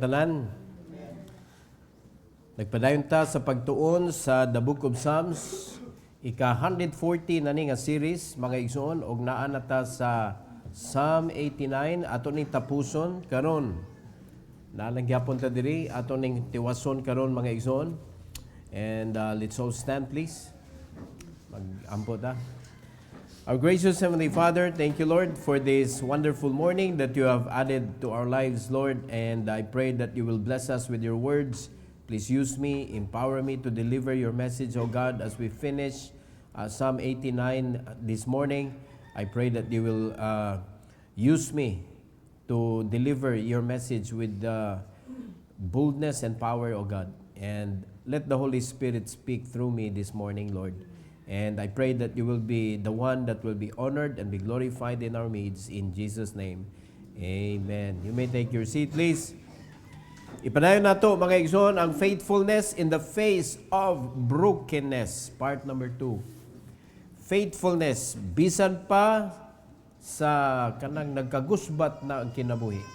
tanan. Nagpadayon ta sa pagtuon sa The Book of Psalms, ika-140 na ni nga series, mga igsoon, og naa na ta sa Psalm 89, ato ning tapuson karon. Nalagyapon ta diri, ato ning tiwason karon mga igsoon. And let's all stand please. Mag-ampo ta. Our gracious Heavenly Father, thank you, Lord, for this wonderful morning that you have added to our lives, Lord. And I pray that you will bless us with your words. Please use me, empower me to deliver your message, O God, as we finish Psalm 89 this morning. I pray that you will use me to deliver your message with boldness and power, O God. And let the Holy Spirit speak through me this morning, Lord. And I pray that you will be the one that will be honored and be glorified in our midst. In Jesus' name, amen. You may take your seat, please. Ipadayon nato mga igsoon ang faithfulness in the face of brokenness. Part number 2. Faithfulness, bisan pa sa kanang nagkagusbat na ang kinabuhi.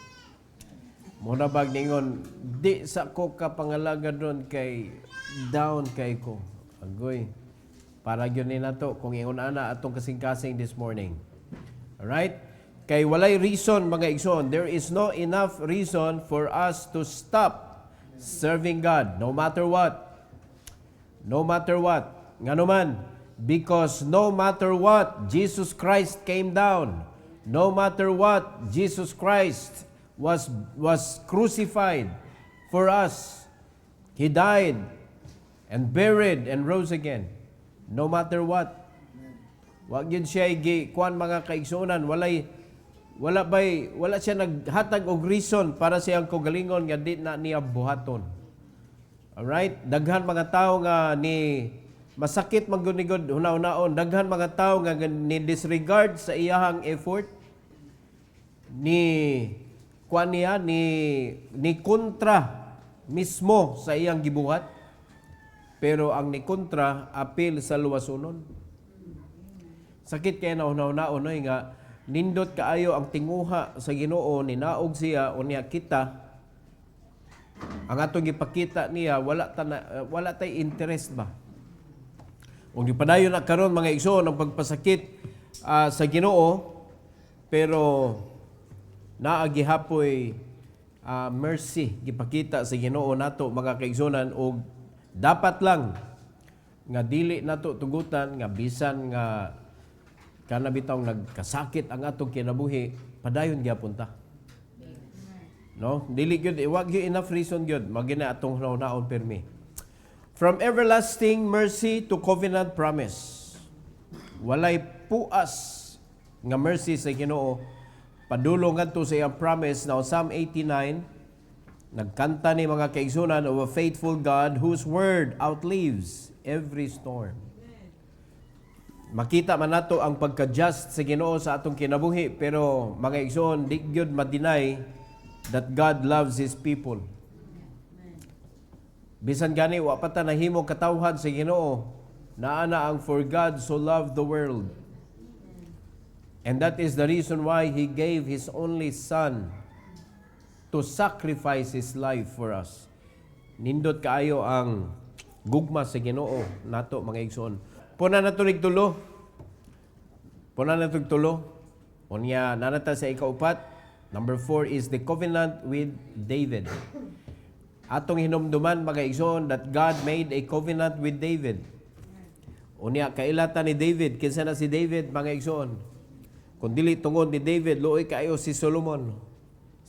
Muna bag ningon, di sa ko kapangalaga doon kay down kay ko. Agoy. Para yun na to kung ingon ana atong kasing-kasing this morning. Alright? Kay walay reason mga igsoon, there is no enough reason for us to stop serving God no matter what. No matter what. Ngano man, because no matter what, Jesus Christ came down. No matter what, Jesus Christ was crucified for us. He died and buried and rose again. No matter what. Wag yun siya kuan mga kaigsunan, wala siya naghatag og reason para siyang kogalingon nga di na niya buhaton. Alright? Daghan mga tao nga ni masakit maggunigod hunaw-hunaon, daghan mga tao nga ni disregard sa iyahang effort, ni kuan niya ni kontra mismo sa iyang gibuhat. Pero ang ni kontra, apil sa luwasunon. Sakit kaya nauna-unaon nga, nindot kaayo ang tinguha sa Ginoo, ninaog siya o niya kita. Ang atong ipakita niya, wala tay interest ba? Kung di padayon na karon mga igsoon ang pagpasakit sa Ginoo, pero naagihapoy mercy gipakita sa Ginoo nato mga kaigsonan, og dapat lang nga dili nato tugutan nga bisan nga kanabitaw nagkasakit ang atong kinabuhi, padayon gyapon ta. No, dili gyud wag gyud enough reason gyud magina atong naon permi. From everlasting mercy to covenant promise. Walay puas nga mercy sa Ginoo padulong ngadto sa iyang promise na Psalm 89. Nagkanta ni mga kaigsunan of a faithful God whose word outlives every storm. Makita man nato ang pagka-just sa Ginoo sa atong kinabuhi, pero mga igsoon, di gyud ma-deny that God loves His people. Bisan gani wa pa ta nahimong katawhan sa Ginoo, naana ang for God so loved the world. And that is the reason why He gave His only Son to sacrifice His life for us. Nindot kaayo ang gugma sa Ginoo nato mga igsoon. Puna nato nigtulo. Unya nanata sa ikaupat. Number 4 is the covenant with David. Atong hinumduman mga igsoon that God made a covenant with David. Unya kailata ni David, kinsa na si David mga igsoon? Kung dili tungod ni David, luoy kaayo si Solomon.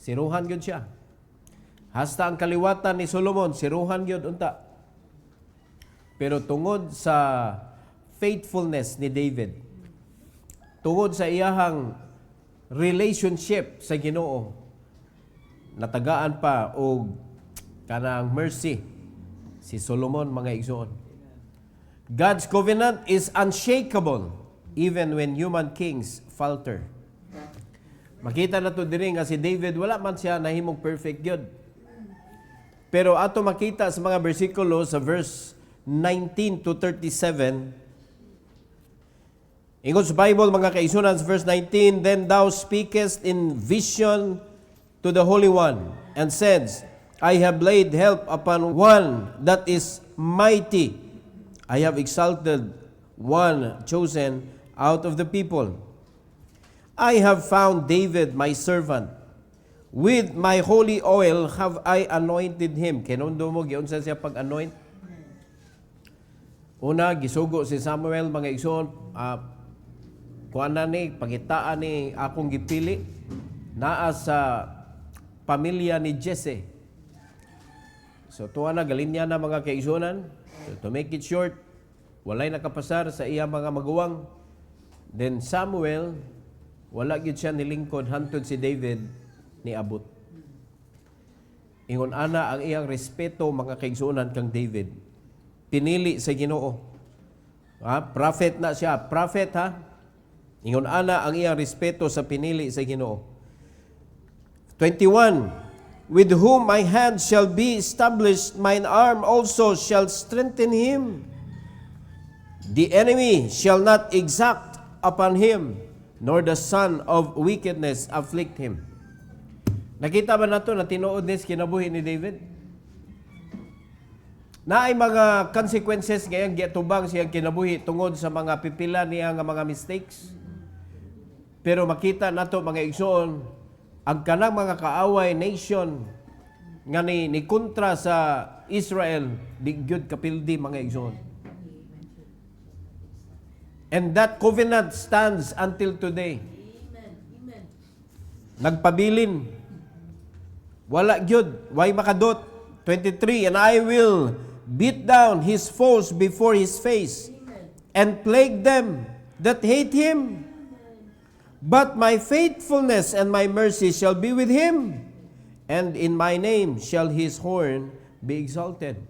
Siruhan gyud siya. Hasta ang kaliwatan ni Solomon, siruhan gyud unta. Pero tungod sa faithfulness ni David, tungod sa iyahang relationship sa Ginoo, natagaan pa og kanang mercy si Solomon mga igsoon. God's covenant is unshakable even when human kings falter. Makita na to diri nga si David, wala man siya nahimong perfect gyud. Pero ato makita sa mga bersikulo sa verse 19 to 37, ingon sa Bible mga kaigsunan sa verse 19, "Then thou speakest in vision to the Holy One, and said, I have laid help upon one that is mighty. I have exalted one chosen out of the people. I have found David my servant. With my holy oil have I anointed him. Kinundo mo, giunsa siya pag-anoint? Una, gisugo si Samuel, mga igsoon, kuana ni, pagitaan ni akong gipili, naa sa pamilya ni Jesse. So, tuwa na, galinya na mga kaigsunan. So, to make it short, walay nakapasar sa iya mga maguwang. Then Samuel, wala gyud siya nilingkod hantod si David ni abot. Ingon ana ang iyang respeto mga kaigsunan kang David. Pinili sa Ginoo. Prophet na siya, prophet ha. Ingon ana ang iyang respeto sa pinili sa Ginoo. 21, with whom my hand shall be established, mine arm also shall strengthen him. The enemy shall not exact upon him, nor the son of wickedness afflict him. Nakita ba nato na tinuod ni kinabuhi ni David? Na ay mga consequences ngayang giatubang siyang kinabuhi tungod sa mga pipila niya nga mga mistakes. Pero makita nato mga igsoon, ang kanang mga kaaway nation nga ni kontra sa Israel, di gyud kapildi mga igsoon. And that covenant stands until today. Nagpabilin. Wala gyud, way makadot. 23, and I will beat down his foes before his face, and plague them that hate him. But my faithfulness and my mercy shall be with him, and in my name shall his horn be exalted.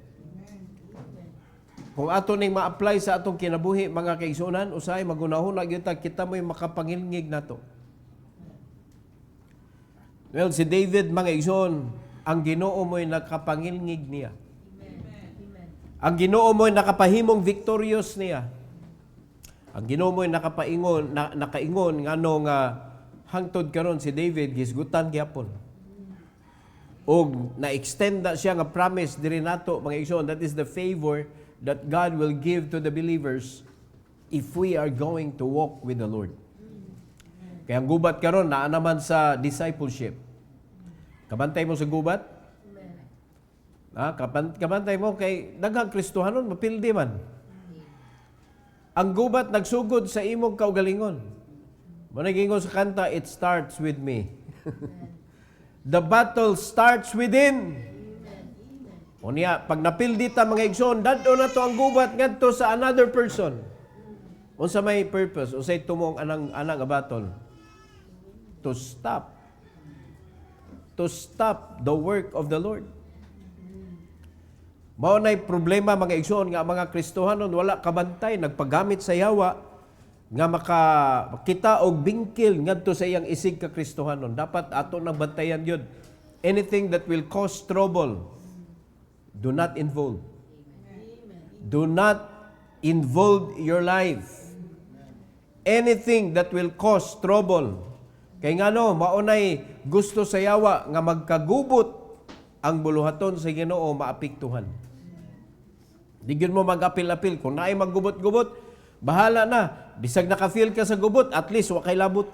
Kung ato ning ma-apply sa atong kinabuhi mga kaigsunan, usahay magunahon na gyud kita mo'y makapangilngig nato. Well, si David mga igsoon, ang Ginoo mo'y nakapangilngig niya. Ang Ginoo mo'y nakapahimong victorious niya. Ang Ginoo mo'y nakaingon ngano nga hangtod karon si David gisgutan gyapon. Og na-extend na siya nga promise diri nato mga igsoon, that is the favor that God will give to the believers if we are going to walk with the Lord. Kaya ang gubat karon naa naman sa discipleship. Kabantay mo sa gubat? Kabantay mo kay daghang Kristohanon mapildi man. Ang gubat nagsugod sa imong kaugalingon. Managingon sa kanta, it starts with me. The battle starts within. Unya, pag napildi ta mga igsoon, dadto na to ang gubat ngadto sa another person. Unsa may purpose? Unsay tumong anang battle? To stop the work of the Lord. Mao nay problema mga igsoon nga mga Kristohanon wala kabantay, nagpagamit sa yawa nga makakita og bingkil ngadto sa iyang isig ka Kristohanon. Dapat ato nang bantayan yun. Anything that will cause trouble, do not involve. Do not involve your life. Anything that will cause trouble. Kay ngano, maunay gusto sa yawa nga magkagubot ang buluhaton sa Ginoo maapektuhan. Di gyud mo mag-apil-apil. Kung naay maggubot-gubot, bahala na. Bisag naka-feel ka sa gubot, at least wa kay labot.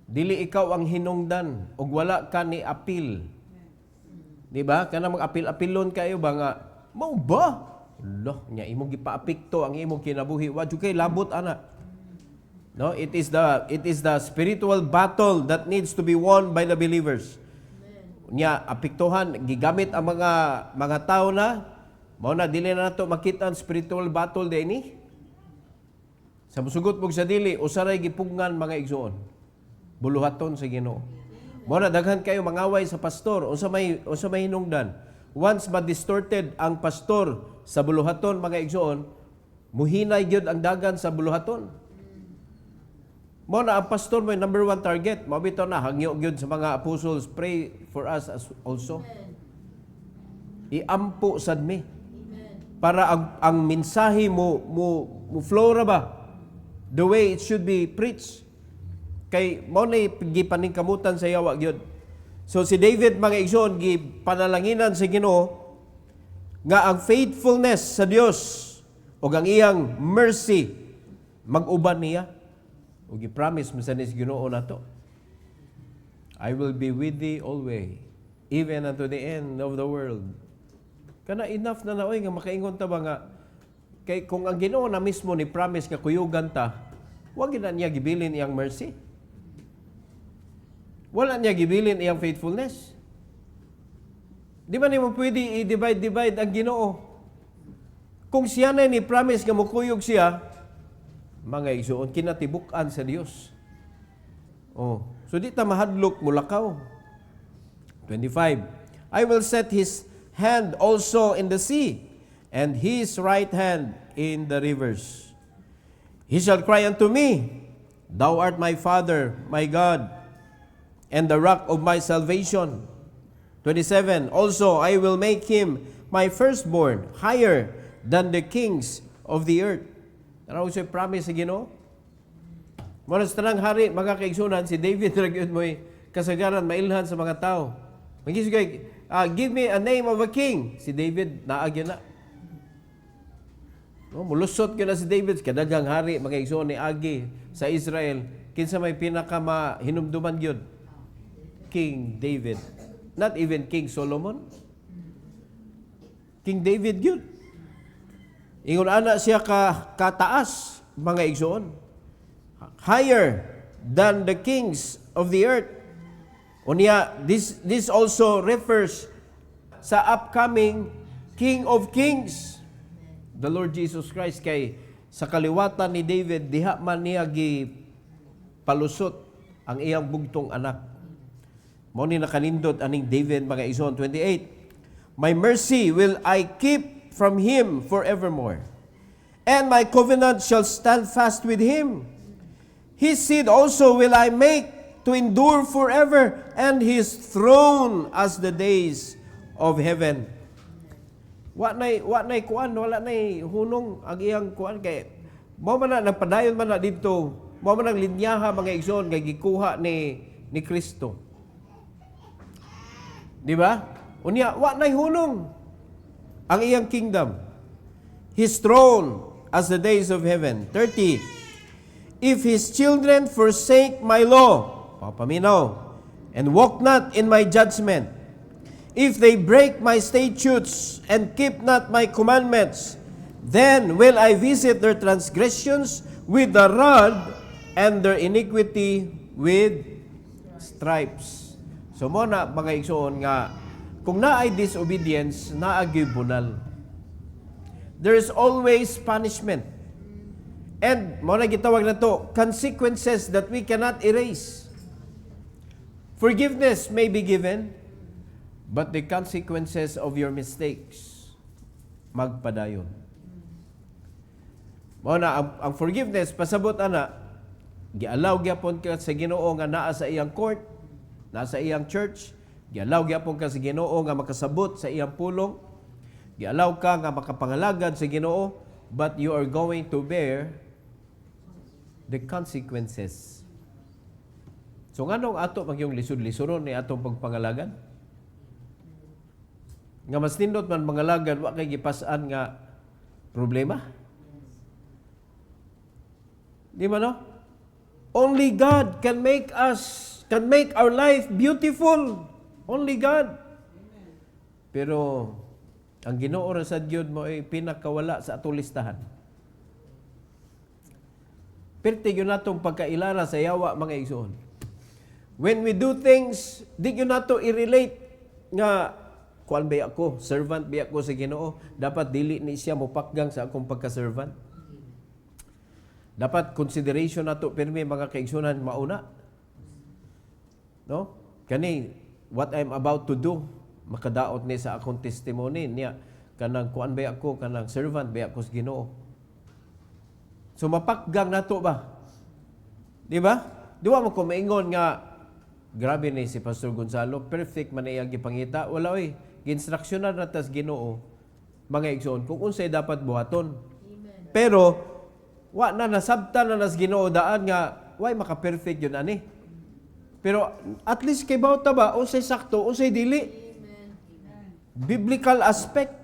Dili ikaw ang hinungdan ug wala ka ni apil. Di ba? Kana mag-apil-apilon kayo ba nga, mao ba? Loh, nya imong gipaapekto ang imong kinabuhi. Wa jud kay labot ana. No, it is the spiritual battle that needs to be won by the believers. Nya apektuhan gigamit ang mga tao na mao na dili na nato makita ang spiritual battle dinhi. Sa musugot mong sa dili usaray gipugngan mga igsoon. Buluhaton sa Ginoo. Mao na daghan kayo mangaway sa pastor unsa may hinungdan. Once ma-distorted ang pastor sa buluhaton mga igsoon, muhinay gyud ang dagan sa buluhaton. Mo na ang pastor mo number one target. Mabito na, hangyo gyud sa mga apostles, pray for us as also. Iampo sad mi. Para ang mensahe mo flow ra ba? The way it should be preached. Kay mo na gipaningkamutan sa yawa gyud. So si David mga igsoon gipanalanginan sa Ginoo nga ang faithfulness sa Dios ug ang iyang mercy mag-uban niya. Ug gi-promise mo sa Ginoo nato, I will be with thee always, even unto the end of the world. Kana enough na naoy nga makaingon ta ba nga kay kung ang Ginoo na mismo ni promise nga kuyugan ta, wag na niya gibilin iyang mercy. Wala niya gibilin iyang faithfulness. Di ba ni mo pwede i-divide ang Ginoo? Kung siya na ni promise nga mukuyog siya, mga igsoon, kinatibuk-an sa Dios. Oh, so di ta mahadlok mulakaw. 25. I will set his hand also in the sea, and his right hand in the rivers. He shall cry unto me, Thou art my Father, my God, and the rock of my salvation. 27. Also, I will make him my firstborn, higher than the kings of the earth. Tanaw siya promise sa Ginoo. Maras tanang hari, mga kaigsunan, si David nagyod mo'y kasagaran, mailhan sa mga tao. Mag-isip kay, give me a name of a king. Si David, naagyan na. No, mulusot ko na si David, kadagang hari, mga kaigsunan ni Agi sa Israel. Kinsa may pinakamahinumduman yun? King David. Not even King Solomon. King David yun. Ingon ana siya kataas, mga igsoon. Higher than the kings of the earth. Unya, this also refers sa upcoming King of Kings, the Lord Jesus Christ. Kay sa kaliwatan ni David, diha man niya palusot ang iyang bugtong anak. Mo ni nakanindot aning David mga igsoon. 28. My mercy will I keep from him forevermore, and my covenant shall stand fast with him. His seed also will I make to endure forever, and his throne as the days of heaven. Wala nay hunong ang iyang kuan kay mo man na nagpadayon man na dito, mo man ang linyaha mga igsoon nga gikuha ni Kristo. Di ba? Unya, wa nay hunong ang iyang kingdom. His throne as the days of heaven. 30. If his children forsake my law, papaminaw, and walk not in my judgment, if they break my statutes and keep not my commandments, then will I visit their transgressions with the rod and their iniquity with stripes. So mo na mga igsoon nga, kung naay disobedience, naagi bunal. There is always punishment. And mo na gitawag na to, consequences that we cannot erase. Forgiveness may be given, but the consequences of your mistakes, magpadayon. Mo na, ang forgiveness, pasabot ana, gialaw gyapon ka sa Ginoo nga naa sa iyang court, nasa iyang church, gialaw gyapon ka sa Ginoo nga makasabot sa iyang pulong, gialaw ka nga makapangalagad sa Ginoo, but you are going to bear the consequences. So nganong ato magyong lisod-lisoron ni atong pagpangalagad? Nga mas nindot man pangalagad, wa kay gipas-an nga problema? Di ba no? Only God can make our life beautiful. Only God. Pero ang Ginoo ra sa Dios mo ay pinakawala sa atong listahan. Perti yun natong pagkailara sa yawa mga igsoon. When we do things, di yun nato i-relate nga kuan ba ako, servant ba ako sa Ginoo, dapat dili ni siya mopakgang sa akong pagka-servant. Dapat consideration nato pirmi mga kaigsunan mauna. No? Kani what I'm about to do, makadaot ni sa akong testimony niya kanang kuan ba ako, kanang servant ba ako sa Ginoo. So mapakgang nato ba? Di ba? Di ba mo ko maingon nga grabe ni si Pastor Gonzalo, perfect man iyang gipangita. Wala oy, gi-instructional na tas Ginoo mga igsoon kung unsay dapat buhaton. Amen. Pero wa na nasabtan na nas Ginoo daan nga way maka-perfect yun ani. Pero at least kay bawta ba unsay sakto, unsay dili. Biblical aspect.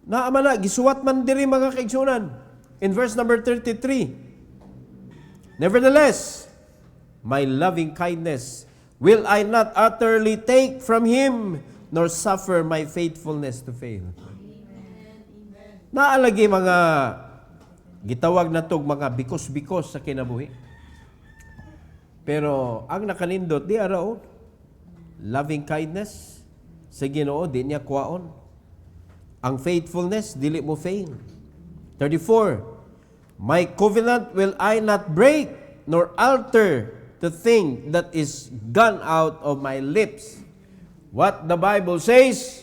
Naama na gisuwat man diri mga kaigsunan. In verse number 33. Nevertheless, my loving kindness will I not utterly take from him, nor suffer my faithfulness to fail. Naalagi mga gitawag na tog mga bikos-bikos sa kinabuhi. Pero ang nakanindot di araw loving kindness sa Ginoo di niya kuwaon. Ang faithfulness dili mo fail. 34. My covenant will I not break, nor alter the thing that is gone out of my lips. What the Bible says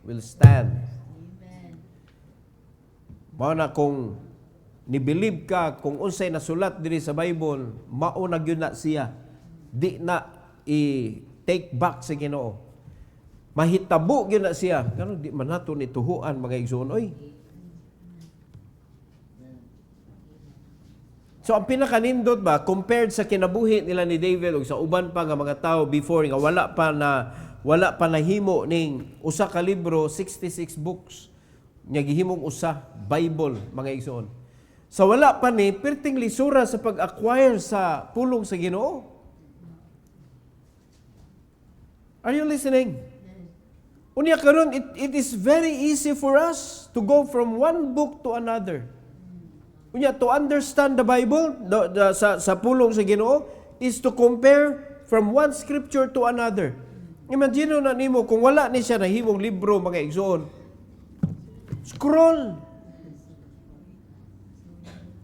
will stand. Mao na kung nibilib ka kung unsay nasulat diri sa Bible, mao na gyud na siya. Di na i-take back sa Ginoo. Mahitabo gyud na siya. Kano di man nato ni tuhuan mga igsoon oy. So ang pinakanindot ba compared sa kinabuhi nila ni David ug sa uban pa nga mga tao before nga wala pa nahimo ning usa ka libro, 66 books. Nya gihimong usa Bible mga igsoon. Sa wala pa ni perting lisura sa pag-acquire sa pulong sa Ginoo. Are you listening? Unya karon it is very easy for us to go from one book to another. Unya to understand the Bible sa pulong sa Ginoo is to compare from one scripture to another. Imagine na nimo kung wala ni siya nahimong libro mga igsoon. Scroll.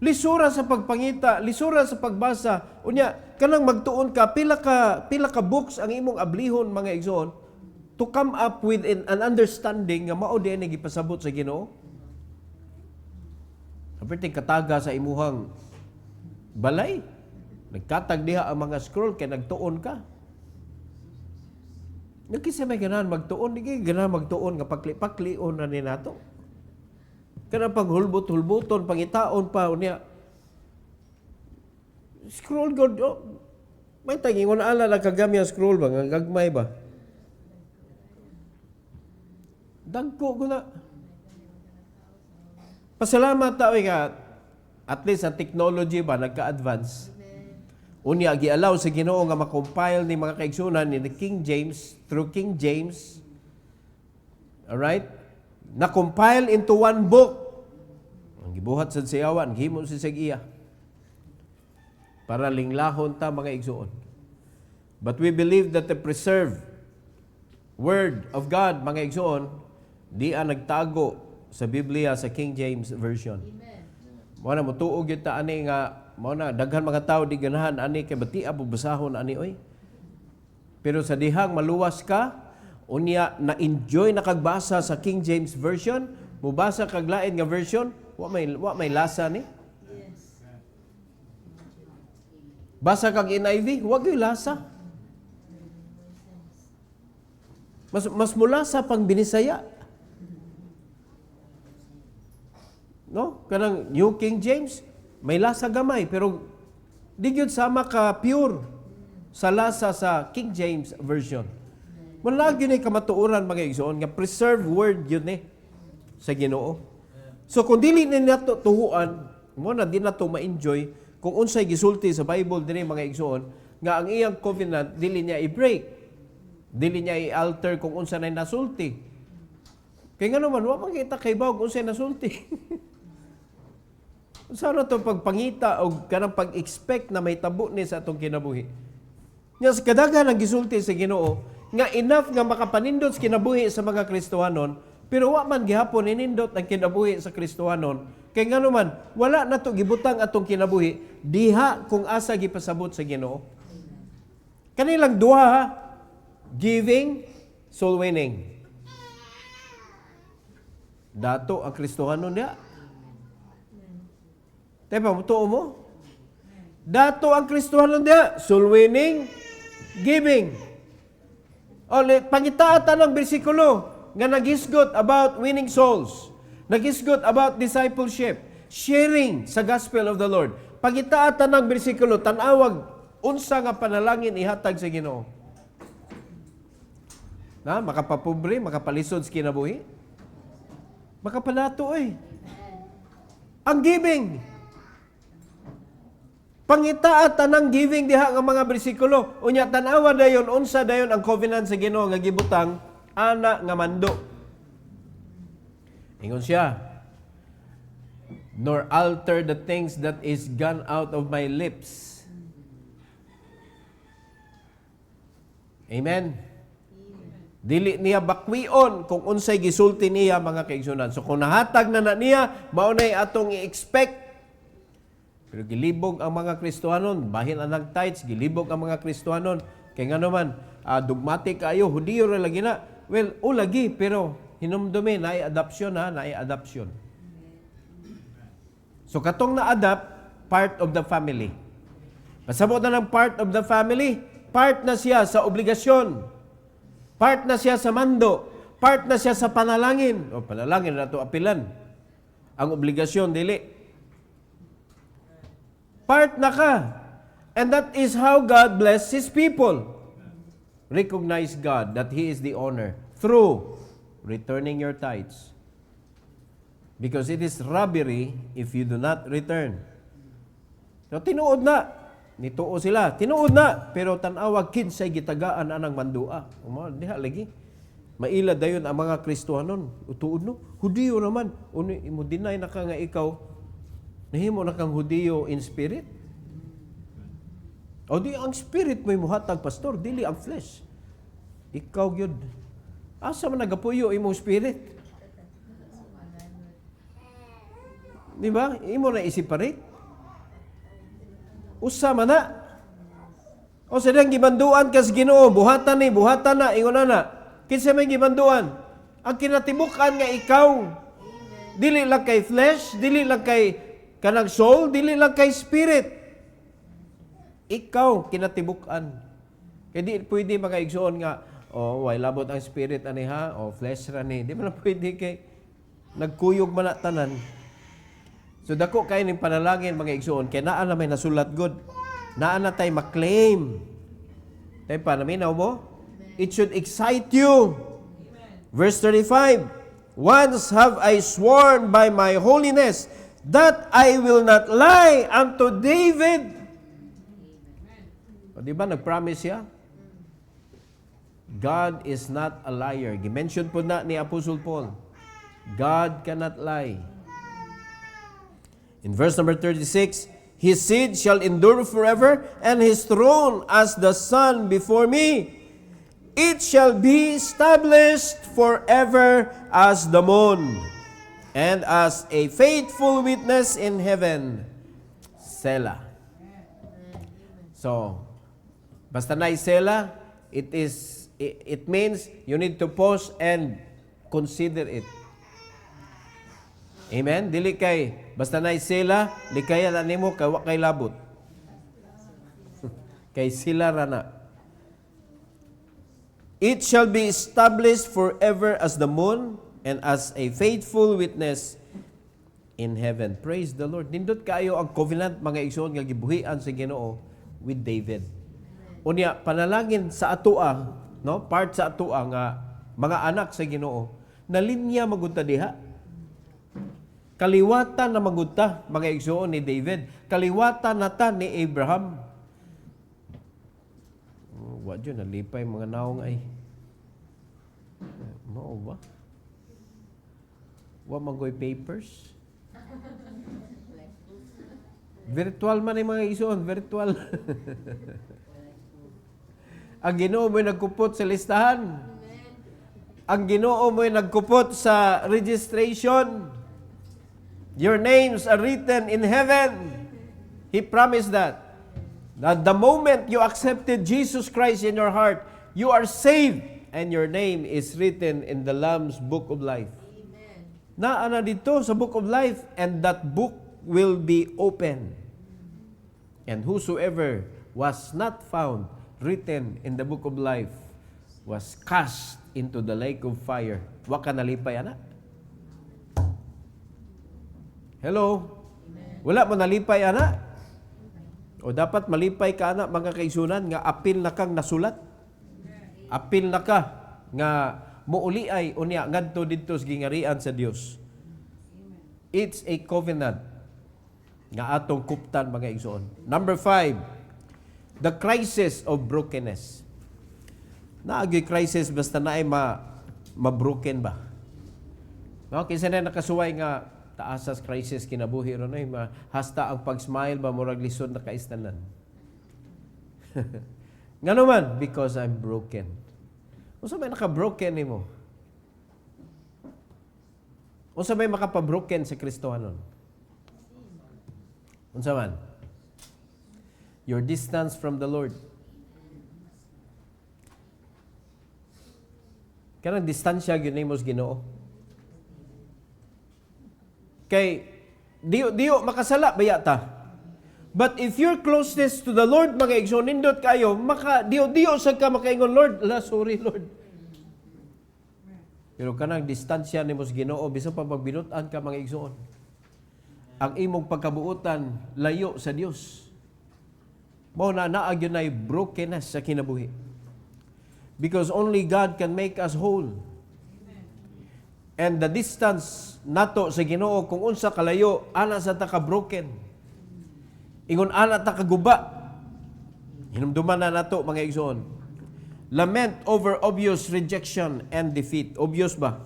Lisura sa pagpangita, lisura sa pagbasa. Unya, kanang magtuon ka pila ka books ang imong ablihon mga igsoon to come up with an understanding nga mao di ni gipasabot sa Ginoo. Kapit kataga sa imuhang balay. Nagkatag diha ang mga scroll kay nagtuon ka. Nagkisa may ganahan magtuon, di kay ganahan magtuon nga pakli-paklion na ni nato. Kana paghulbot-hulbuton, pangitaon pa unya. Scroll god, oh, may taging wala ala na kagami ang scroll ba, nga gagmay ba? Dagko ko na. Pasalamat tao nga, at least ang technology ba, nagka-advance. Unya, gi-allow sa Ginoo nga makompile ni mga kaigsunan ni King James, through King James. Alright? Na-compile into one book. Ang gibuhat sa siyawan, gihimo si Sagiya. Para linglahon ta mga igsuon. But we believe that the preserved Word of God, mga igsuon, di ang nagtago sa Biblia sa King James Version. Mo na mutuog yun ta ani nga, mo na daghan mga tao di ganahan ani kay bati abo basahon ani oy. Pero sa dihang maluwas ka, unya na-enjoy na kagbasa sa King James Version, mubasa kag lain nga version, wa may lasa ni. Basa kag NIV, wa gyud lasa. Mas mula sa pang Binisaya. No? Kanang New King James, may lasa gamay pero di gyud sama ka pure sa lasa sa King James Version. Wala gyud ni kamatuoran mga igsoon nga preserved word yun ni sa Ginoo. So kung dili ni nato tuhuan, mo na di nato ma-enjoy kung unsay gisulti sa Bible dinhi mga igsoon nga ang iyang covenant dili niya i-break. Dili niya i-alter kung unsa nay nasulti. Kay nga naman wa makita kay bawg unsay nasulti. Unsa na to pagpangita o kanang pag-expect na may tabo ni sa atong kinabuhi. Nya sa kadaghan ang gisulti sa Ginoo nga enough nga makapanindot sa kinabuhi sa mga Kristohanon, pero wa man gihapon inindot ang kinabuhi sa Kristohanon. Kay nga naman, wala na to gibutang atong kinabuhi diha kung asa gipasabot sa Ginoo. Kanilang duha ha, giving, soul winning. Dato ang Kristohanon niya. Tepa, mutuo mo? Dato ang Kristohanon niya, soul winning, giving. O, pangitaatan ng bersikulo nga nagisgot about winning souls, nagisgot about discipleship, sharing sa gospel of the Lord. Pangitaatan ng bersikulo, tanawag unsa nga panalangin ihatag sa Ginoo? Na makapapobre, makapalisod sa kinabuhi? Makapanato ang giving. Pangitaat tanang giving diha nga mga bersikulo. Unya tanawa dayon unsa dayon ang covenant sa Ginoo nga gibutang ana nga mando. Ingon siya, nor alter the things that is gone out of my lips. Amen. Dili niya bakwion kung unsay gisulti niya mga kaigsunan. So kung nahatag na niya, maunay atong i-expect. Pero gilibog ang mga Kristohanon, bahin ang nag-tithes, gilibog ang mga Kristohanon. Kaya nga naman, dogmatic kayo, Hudiyo ra lagi na. Well, lagi, pero hinumdumi, naay-adoption naay-adoption. So katong na-adapt, part of the family. Pasabot na ng part of the family, part na siya sa obligasyon. Part na siya sa mando. Part na siya sa panalangin. O panalangin na ito apilan. Ang obligasyon, dili. Part na ka. And that is how God bless His people. Recognize God that He is the owner through returning your tithes. Because it is robbery if you do not return. So, tinuod na. Nituo sila. Tinuod na. Pero tanawag kinsay gitagaan anang mandua. Diha lagi. Maila dayon ang mga Kristohanon. Utuod no. Hudiyo naman. Mo deny na ka nga ikaw. Nahimo na kang Hudiyo in spirit. O di ang spirit mo'y muhatag, pastor. Dili ang flesh. Ikaw yun. Asa man nagapuyo imong spirit? Di ba? Imo na i-separate. Usa man na. O sadang gibanduan kas Ginoo, buhatan na, ingon na. Kinsa may gibanduan? Ang kinatibukan nga ikaw. Dili lang kay flesh, dili lang kay kanang soul, dili lang kay spirit. Ikaw kinatibukan. Kaya di pwede mga igsoon nga, way labot ang spirit ani ha, flesh ra ni. Di man pwede kay nagkuyog man na tanan. So dako kay ning panalangin mga igsoon kay naa na may nasulat god. Naa na tay maklaim. Tay pa naminaw mo? It should excite you. Verse 35. Once have I sworn by my holiness that I will not lie unto David. O di ba nagpromise siya? God is not a liar. Gimension po na ni Apostle Paul. God cannot lie. In verse number 36, His seed shall endure forever, and His throne as the sun before me. It shall be established forever as the moon, and as a faithful witness in heaven. Selah. So, basta na Selah, it means you need to pause and consider it. Amen? Dili kay, basta na sila, likaya na nimo, kay labot. Kay sila rana. It shall be established forever as the moon and as a faithful witness in heaven. Praise the Lord. Nindot kayo ang covenant, mga igsoon nga gibuhian sa Ginoo with David. Unya, panalangin sa atua, no? Part sa atua nga mga anak sa Ginoo, na linya magunta diha. Kaliwatan na magunta, mga igsoon ni David. Kaliwatan na ta ni Abraham. Wa dyan, nalipay mga naong ay. Mao ba? Wa magoy papers? Virtual man ay mga igsoon, virtual. Ang Ginoo mo'y nagkupot sa listahan. Ang Ginoo mo'y nagkupot sa registration. Your names are written in heaven. He promised that. That the moment you accepted Jesus Christ in your heart, you are saved and your name is written in the Lamb's Book of Life. Amen. Naana dito sa Book of Life, and that book will be open. And whosoever was not found written in the Book of Life was cast into the lake of fire. Wa ka nalipay, ana? Hello? Amen. Wala mo nalipay, ana? O dapat malipay ka na mga kaigsunan nga apil na kang nasulat. Apil na ka nga muuli ay unya ngadto didto sa gingarian sa Dios. It's a covenant nga atong kuptan mga igsoon. Number 5, the crisis of brokenness. Naagi crisis basta naay ma-broken ba? No, kinsa na nakasuway nga taasas crisis kinabuhi ron ay hasta ang pag-smile ba murag lisod na kaistanan. Ngano man because I'm broken. Unsa may naka-broken nimo? Unsa may makapa-broken sa Kristohanon? Unsa man? Your distance from the Lord. Kanang distansya gyud nimo sa Ginoo. Kay diyo makasala baya ta. But if your closeness to the Lord mga igsoon nindot kayo, maka diyo sa ka makaingon Lord, sorry Lord. Pero kanang distansya nimo sa Ginoo bisan pa magbinutan ka mga igsoon. Ang imong pagkabuutan layo sa Dios. Mao na naagyo nay brokenness sa kinabuhi. Because only God can make us whole. And the distance nato sa Ginoo kung unsa kalayo ana sa ta ka broken. Ingon ana ta kaguba. Hinumduman na nato mga igsoon. Lament over obvious rejection and defeat. Obvious ba?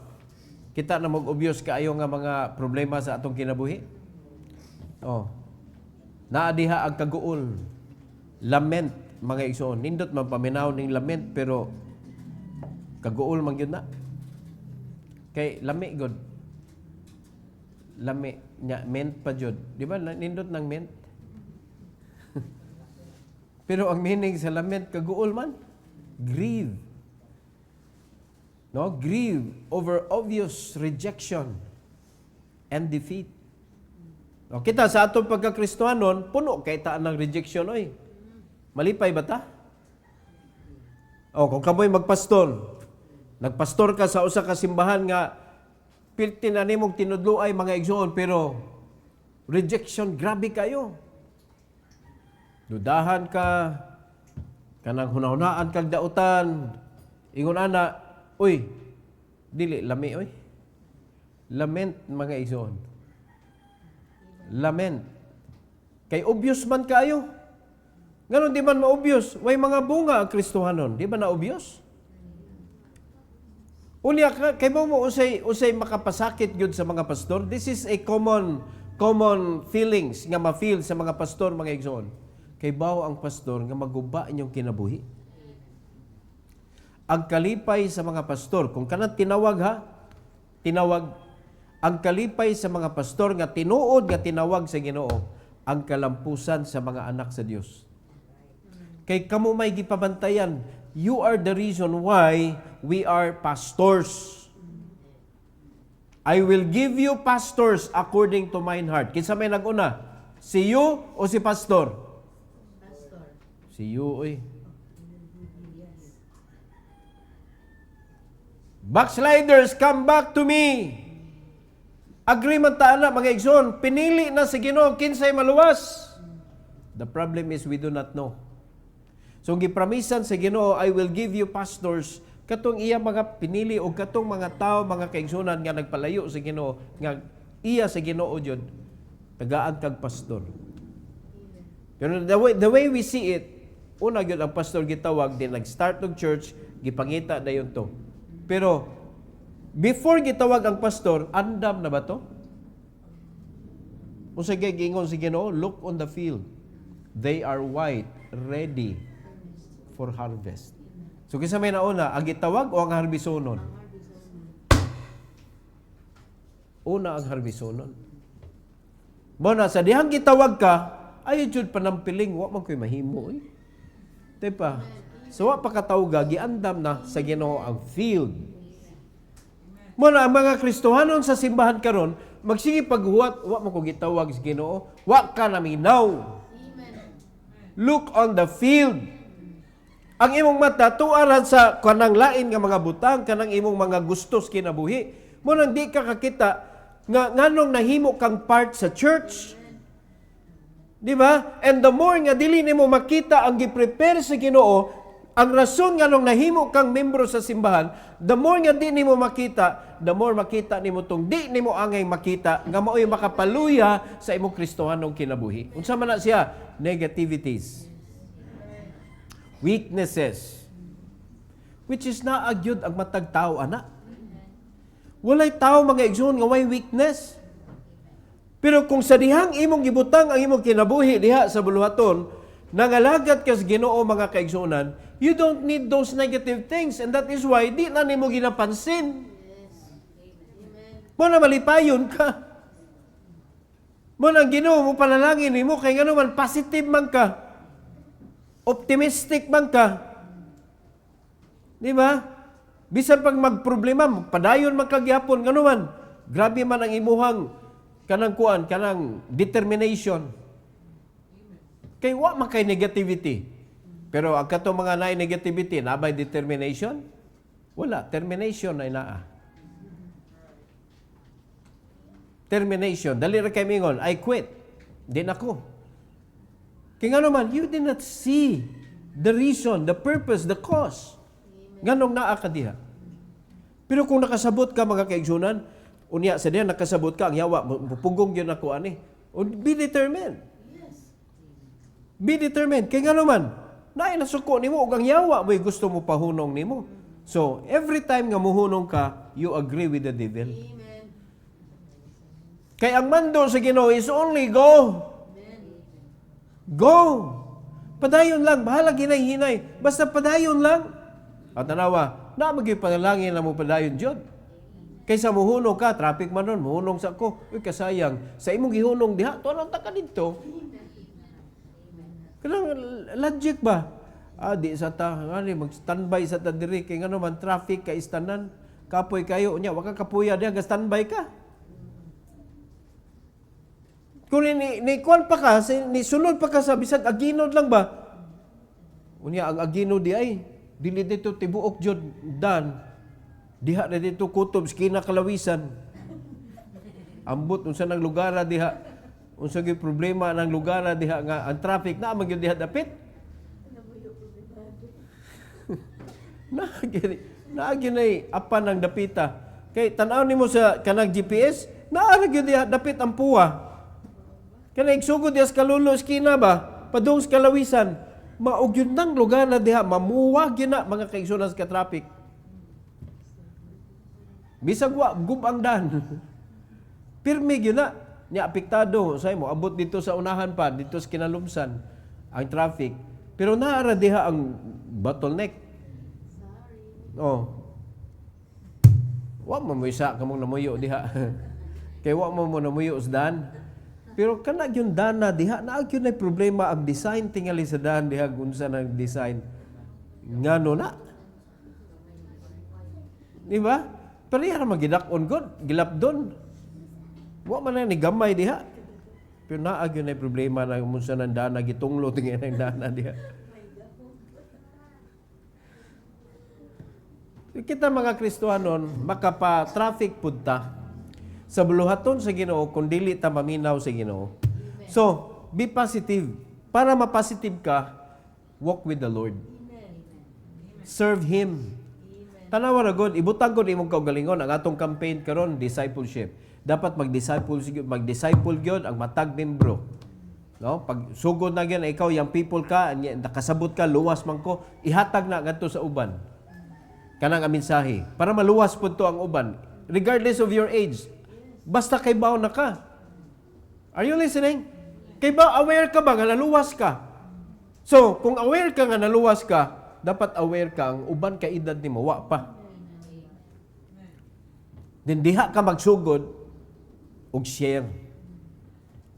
Kita na mag-obvious kaayo nga mga problema sa atong kinabuhi. Naa diha ang kaguol. Lament mga igsoon. Nindot man paminaw ning lament pero kaguol man gyud na. Kay lami god. Lami nya ment pa jud. Di ba nindot ng ment? Pero ang meaning sa lament kaguol man. Grieve. No, grieve over obvious rejection and defeat. No, kita sa atong pagka-Kristohanon, puno kay taan ng rejection oy. Malipay ba ta? Kung kamoy magpastor, nagpastor ka sa usa ka simbahan nga pilti na nimong tinudloay mga igsoon pero rejection grabe kayo. Dudahan ka, kanang hunahunaan kag dautan, ingon ana, uy, dili lami oy. Lament mga igsoon. Lament. Kay obvious man kayo. Ngayon di man ma-obvious. Way mga bunga ang Kristohanon. Di ba na-obvious? Unya, kay mo usay makapasakit yun sa mga pastor. This is a common feelings nga ma-feel sa mga pastor, mga igsoon. Kay bao ang pastor nga maguba inyong kinabuhi. Ang kalipay sa mga pastor, kung kanang tinawag ha, tinawag. Ang kalipay sa mga pastor nga tinuod nga tinawag sa Ginoo, ang kalampusan sa mga anak sa Dios. Kay kamo may gipabantayan, you are the reason why we are pastors. I will give you pastors according to mine heart. Kinsa may naguna? Si you o si pastor? Pastor. Si you, oy. Backsliders, come back to me. Agreement ta na mga igsoon, pinili na sa Ginoo kinsay maluwas. The problem is we do not know. So gipramisan sa Ginoo, I will give you pastors, katong iya mga pinili o katong mga tao, mga kaigsunan nga nagpalayo sa Ginoo, nga iya sa Ginoo jud tagaan kag pastor. Pero the way we see it, una gyud ang pastor gitawag din nag-start og church, gipangita dayon to. Pero before gitawag ang pastor, andam na ba to? O sige, gingon si Ginoo, look on the field. They are white, ready for harvest. So kinsa may nauna, ang gitawag o ang harbisonon? Una ang harbisonon. Bona sa dihang gitawag ka, ayo jud panampiling, wa man koy mahimo. Diba? So wa pa katawga, giandam na sa Ginoo ang field. Muna ang mga Kristohanon sa simbahan karon magsige paghuwat, wa mo ko gitawag sa Ginoo, wa ka naminaw. Look on the field. Ang imong mata tuaran sa kanang lain nga mga butang, kanang imong mga gustos kinabuhi. Muna di ka kakita nga nganong nahimo kang part sa church. Di ba? And the more nga dili nimo makita ang gi-prepare sa Ginoo, ang rason nga nung nahimo kang membro sa simbahan, the more nga di nimo makita, the more makita nimo tong di nimo angay makita nga mao'y makapaluya sa imong Kristohanong kinabuhi. Unsa man na siya? Negativities. Weaknesses. Which is na agyud ang matag tao ana. Walay tao mga igsoon nga way weakness. Pero kung sa dihang imong gibutang ang imong kinabuhi diha sa buluhaton, nangalagad ka sa Ginoo mga kaigsuonan, you don't need those negative things, and that is why di na nimo ginapansin. Mo na malipayon ka. Mo na Ginoo mo panalangin nimo kay ngano man positive man ka. Optimistic man ka. Di ba? Bisan pag magproblema, padayon man kagyapon ngano man. Grabe man ang imuhang kanang determination. Kay wa man kay negativity. Pero ang kato mga naay negativity, nabay determination? Wala, termination ay naa. Termination, dali ra kay mingon, I quit. Di na ko. Kay ngano man, you did not see the reason, the purpose, the cause. Nganong naa ka diha. Pero kung nakasabot ka mga kaigsunan, unya sa diyan nakasabot ka ang yawa pugong gyud ako ani. Be determined. Be determined. Kay ngano man, naay nasuko nimo ug ang yawa mo'y gusto mo pahunong nimo. So, every time nga muhunong ka, you agree with the devil. Amen. Kay ang mando sa Ginoo is only go. Amen. Go. Padayon lang, bahala ginay-hinay. Basta padayon lang. At tanawa, na magipanalangin na mo padayon jud. Kaysa muhunong ka, traffic man nun, muhunong sa ko. Uy, kasayang. Sa imong gihunong diha, tuwan ta ka dito. Kanang logic ba? Di sa ta, mag-standby sa ta diri. Kaya nga naman, traffic, kaistanan. Kapoy kayo. Unya, waka kapuya diha, standby ka. Kung ni-kuan pa ka, ni sunod pa ka sa bisag aginod lang ba? Unya, ang aginod di ay, dili dito tibuok jud dan. Diha na dito kutob, skina kalawisan. Ambot, unsa ng lugar diha. Unsa gyud problema ng lugar diha nga ang traffic na magyud diha dapit. Naagi nay apan ang dapita. Kay tan-aw nimo sa kanang GPS, naara gyud diha dapit ang puwa. Kanang igsugod diha sa kalulo skina ba, padung sa kalawisan, maog yun nang lugar na diha mamuwag yun na mga kaigsunan sa traffic. Bisag wa gubang dan. Pirmi yun na. Nya apektado sa imo abot dito sa unahan pa dito sa kinalumsan ang traffic. Pero naara diha ang bottleneck. Oh. Wa mo isa kamong namuyo diha. Kay wa mo namuyo sa dan. Pero kana gyud dana diha naa gyud nay problema ang design tingali sa dan diha unsa nang design. Ngano na? Di ba? Pareha ra magidak-on god, gilapdon. Wa man na ni gamay diha. Pero naa gyud nay problema na unsa nang dana gitunglo tingay nang dana diha. Kita mga Kristohanon makapa-traffic pud ta sa buluhaton sa Ginoo kung dili ta maminaw sa Ginoo. So, be positive. Para ma-positive ka, walk with the Lord. Serve Him. Tanawa ra god, ibutang ko imong kaugalingon ang atong campaign karon discipleship. Dapat mag-disciple gyud ang matag membro. No? Pag sugod na gyud ikaw yang people ka, nakasabot ka luwas man ko, ihatag na ngadto sa uban. Kanang ang mensahe para maluwas pud to ang uban regardless of your age. Basta kay bawo na ka. Are you listening? Kay ba aware ka ba nga naluwas ka? So, kung aware ka nga naluwas ka, dapat aware ka ang uban ka edad nimo wa pa. Then diha ka magsugod og share.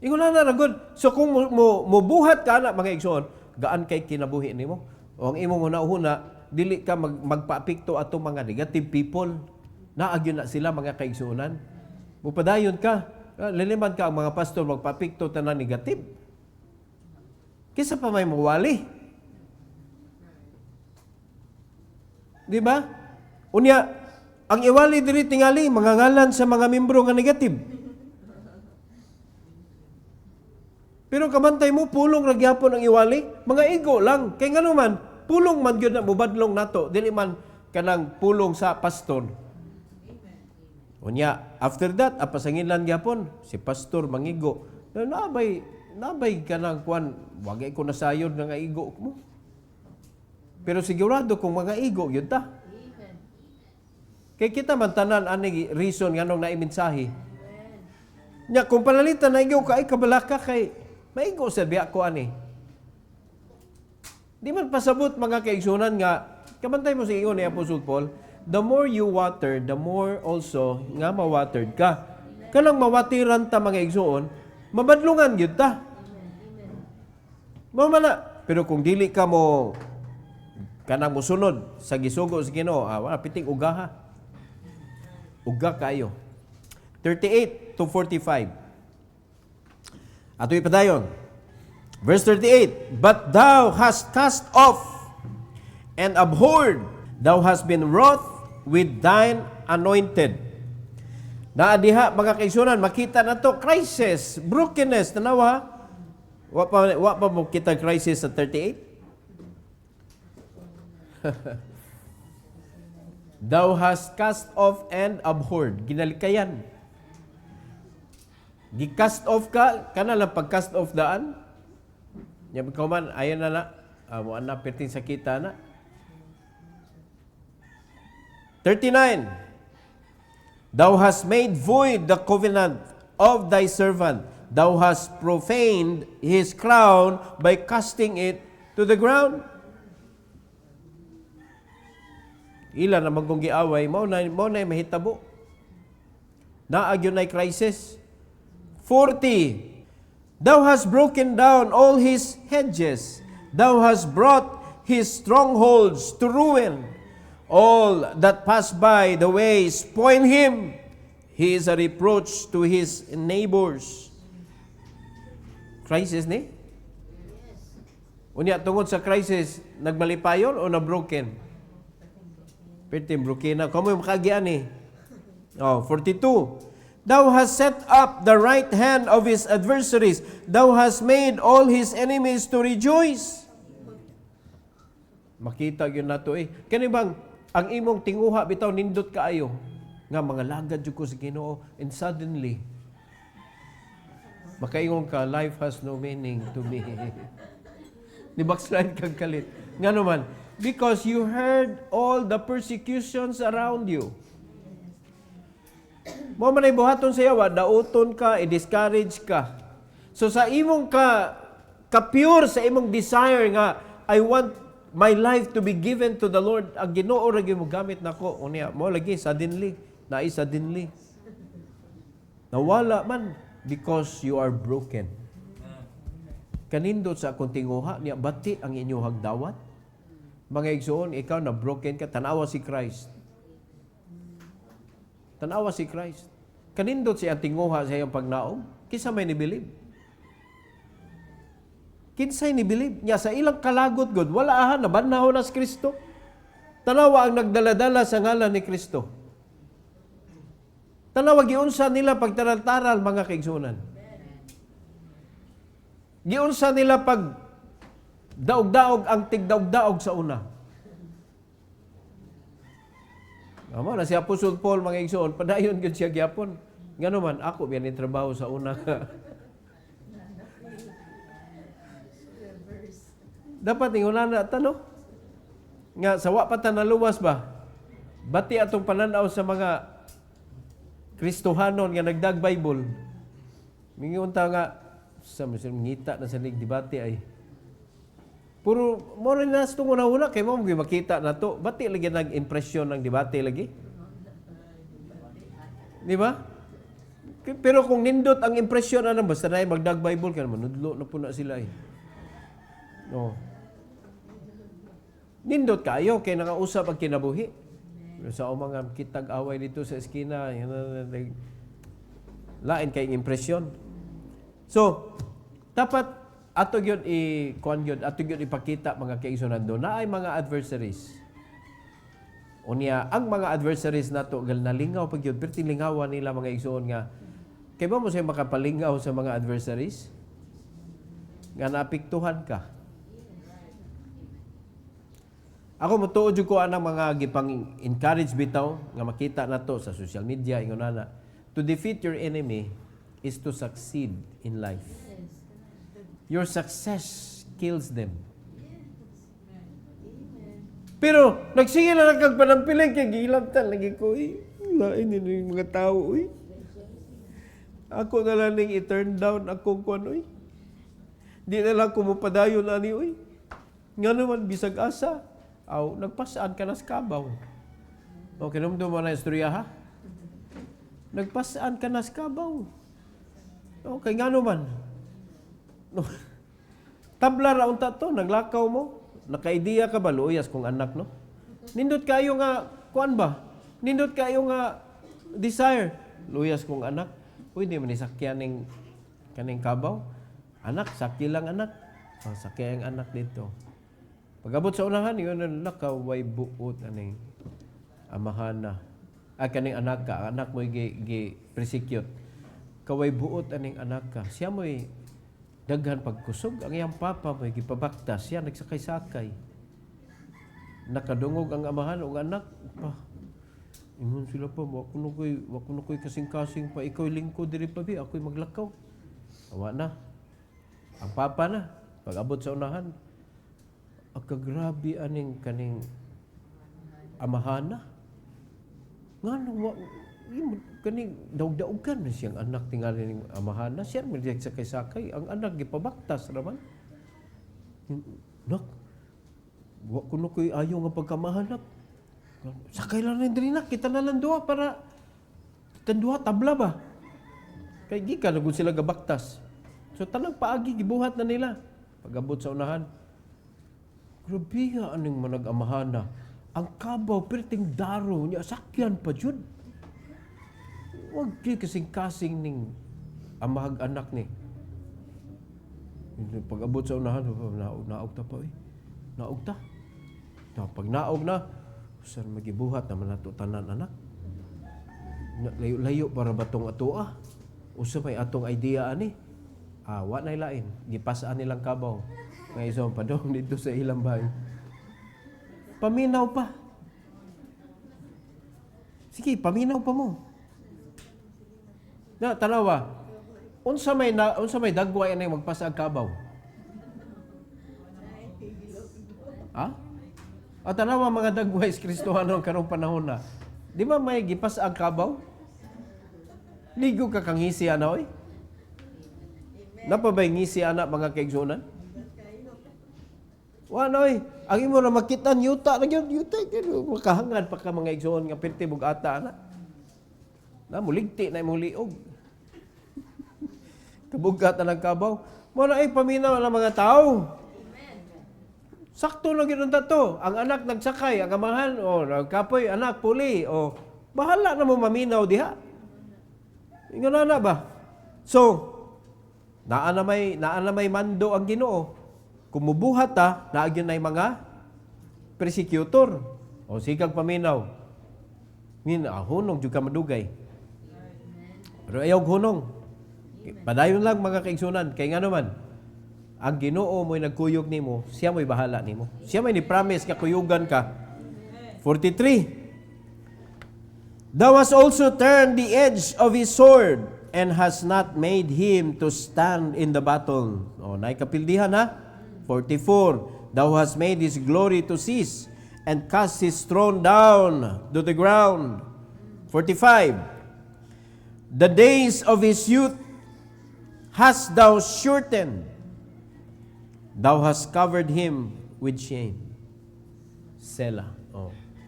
Ingon na ragod. So kung mo buhat ka na mga igsoon, gaan kay kinabuhi nimo? O ang imong hunahuna, dili ka magpaapekto ato mga negative people. Naagyo na sila mga kaigsuonan. Mupadayon ka. Liliman ka ang mga pastor magpaapekto tanan negative. Kisa pa may mawali. Di ba? Unya, ang iwali diri tingali mga ngalan sa mga membro nga negative. Pero kamantay mo, pulong ragyapon ang iwali. Mga igo lang. Kaya nga naman, pulong man yun na mubadlong nato. Dili man kanang pulong sa pastor. Unya, after that, apasanginlan gyapon si pastor mangigo. Nabay kanang kuan, wagay ko nasayod nga igo mo. Pero sigurado kung mga igo yun ta. Kaya kita man tanan ani reason nganong naimensahe. Nya kung panalitan na igo ka ay kabalaka kay maigo sa biya ko ani. Di man pasabot mga kaigsunan nga kabantay mo sa ingon ni Apostle Paul, the more you water, the more also nga mawatered ka. Kanang mawatiran ta mga igsuon, mabadlungan gyud ta. Mamana, pero kung dili ka mo kanang musunod sa gisugo sa Ginoo, wala piting ugaha. Uga kayo. 38 to 45. Ato ipadayon. Verse 38, but thou hast cast off and abhorred, thou hast been wroth with thine anointed. Naadiha mga kaigsunan, makita na to crisis, brokenness, tanawa. Wa pa mo kita crisis sa 38? Thou hast cast off and abhorred. Ginalikayan. Gi-cast off ka, kana lang pag-cast off daan. Nya ikaw man, ayan na mo na perting sakita na. 39. Thou hast made void the covenant of thy servant. Thou hast profaned his crown by casting it to the ground. Ila na magkong giaway, mao na mahitabo. Naagyon na crisis. 40. Thou hast broken down all his hedges. Thou hast brought his strongholds to ruin. All that pass by the way spoil him. He is a reproach to his neighbors. Crisis ni? Unya tungod sa crisis, nagmalipayon o na-broken? Pertim broken na. Kamu yung makagian eh. 42. Thou hast set up the right hand of his adversaries. Thou hast made all his enemies to rejoice. Makita yun na to eh. Kani bang, ang imong tinguha bitaw nindot kaayo nga mga lagad jud ko sa Ginoo, and suddenly makaingon ka, life has no meaning to me. Di backslide kag kalit. Nga naman, because you heard all the persecutions around you. Mo man ay buhaton sa yawa, dauton ka, i-discourage ka. So sa imong ka-pure sa imong desire nga, I want my life to be given to the Lord. Ang Ginoo ra gyud mo gamit nako. Unya mo lagi suddenly, suddenly. Nawala man because you are broken. Kanindot sa akong tinguha niya bati ang inyong hagdawat. Mga igsoon, ikaw na broken ka, tanawa si Christ. Tanawa si Christ. Kanindot siya tinguha sa iyong pagnaom, kisa may nibilib. Kinsay nibilib. Nya sa ilang kalagot god, wala aha, nabanahon na si Kristo. Tanawa ang nagdaladala sa ngalan ni Kristo. Tanawa, giunsa nila pagtaral-taral, mga kaigsunan. Giunsa nila pag daog-daog ang tigdaog-daog sa una. Amo na si Apostle Paul, mga igsoon, padayon gud siya gyapon. Ngano man ako biyan ni trabaho sa una. Dapat ingunan na tanong. Nga sawa pa ta naluwas ba? Bati atong pananaw sa mga Kristohanon nga nagdag Bible. Mingon ta nga sa ngita na sa debate ay puro mo rin na sa una kay mo makita na to. Bati lagi nag-impresyon ng debate lagi. Di ba? Pero kung nindot ang impresyon ano basta na magdag Bible kan manudlo na po na sila eh. No. Nindot kayo kay nakausap ang kinabuhi. Sa mga kitag away dito sa eskina, lain kay impresyon. So, dapat ato gyud i-kuan gyud, ato gyud ipakita mga kaigsunan do na ay mga adversaries. Unya, ang mga adversaries nato gal nalingaw pag gyud, perting lingawan nila mga igsoon nga kay ba mo say makapalingaw sa mga adversaries? nga naapektuhan ka. Ako motuod jud ko anang mga gipang encourage bitaw nga makita nato sa social media ingon na to defeat your enemy is to succeed in life. Your success kills them. Pero nagsige na lang kag panampiling kay gilamtan lagi ko lain ni mga tao Ako na lang ning i-turn down akong kuan Di na lang ko mopadayon ani Nga naman bisag asa. Aw nagpasaan ka na sa kabaw. Okay, namdo mo na istorya ha? Nagpasaan ka na sa kabaw. Okay, nga naman. No. Tabla raon ta to, naglakaw mo. Naka-idea ka ba, luyas kong anak, no? Nindot kayo nga, kuan ba? Nindot kayo nga, desire. Luyas kong anak. Uy, di man isakyan kaning kabaw. Anak, sakya lang anak. Sakya ang anak dito. Pag-abot sa unahan, yun ang nakaway buot aning amahana. Kaning anak ka, anak mo gi-persecute. Kaway buot aning anak ka. Siya mo'y daghan pagkusog. Ang iyang papa mo'y gipabaktas. Siya nagsakay-sakay. Nakadungog ang amahan o anak. Ingon sila pa, wako na ko'y kasing-kasing pa. Ikaw'y lingkod diri pa bi, ako'y maglakaw. Awa na. Ang papa na. Pag-abot sa unahan, grabe aning kaning amahana. Nga kaning daog-daogan na siyang anak tingali ning amahana. Siya man sakay-sakay. Ang anak gipabaktas naman. Nak, wa kuno koy ayaw nga pagkamahanap. Sakay lang rin diri nak, kita na lang duha para kita duha tabla ba. Kay gikan gud sila gabaktas. So tanang paagi gibuhat na nila. Pag-abot sa unahan, grabe nga aning manag-amahana. Ang kabaw, perting daro niya, sakyan pa jud. Huwag kasing-kasing ning amahag anak ni. Pag-abot sa unahan, naog ta pa Naog ta. Pag naog na, saan magibuhat naman nato tanan anak? Layo-layo para batong atoa. Usa may atong idea ani. Wa na ilain. Gipasaan nilang kabaw. Nga isang padong dito sa ilang bahay. Paminaw pa. Sige, paminaw pa mo. Na tanawa. Unsa may dagway anay magpasa ang kabaw? Ha? At tanawa mga dagway sa Kristohano karong panahon na. Di ba may gipas ang kabaw? Ligo ka kang ngisi anoy? Napa ba ngisi anak mga kaigsunan? Wanoy, ang imo na makitan yuta na gyud yuta makahangad pa ka mga igsoon nga perti bugata na. Na muligti na imong liog. Kabugata ng kabaw. Mo na ay paminaw ng mga tao. Sakto lang gyud to. Ang anak nagsakay, ang amahan nagkapoy anak puli bahala na mo maminaw diha. Ingon na ba? So, naa na may mando ang Ginoo. Kumubuhat naagyon na mga persecutor. Sikag paminaw. Hunong jud ka madugay. Pero ayaw hunong. Padayon lang mga kaigsunan. Kay nga naman, ang Ginoo mo'y nagkuyog nimo, siya mo'y bahala nimo. Siya may ni-promise nga kuyugan ka. 43. Thou hast also turned the edge of his sword and has not made him to stand in the battle. Naikapildihan ha? 44. Thou hast made his glory to cease and cast his throne down to the ground. 45. The days of his youth hast thou shortened. Thou hast covered him with shame. Selah.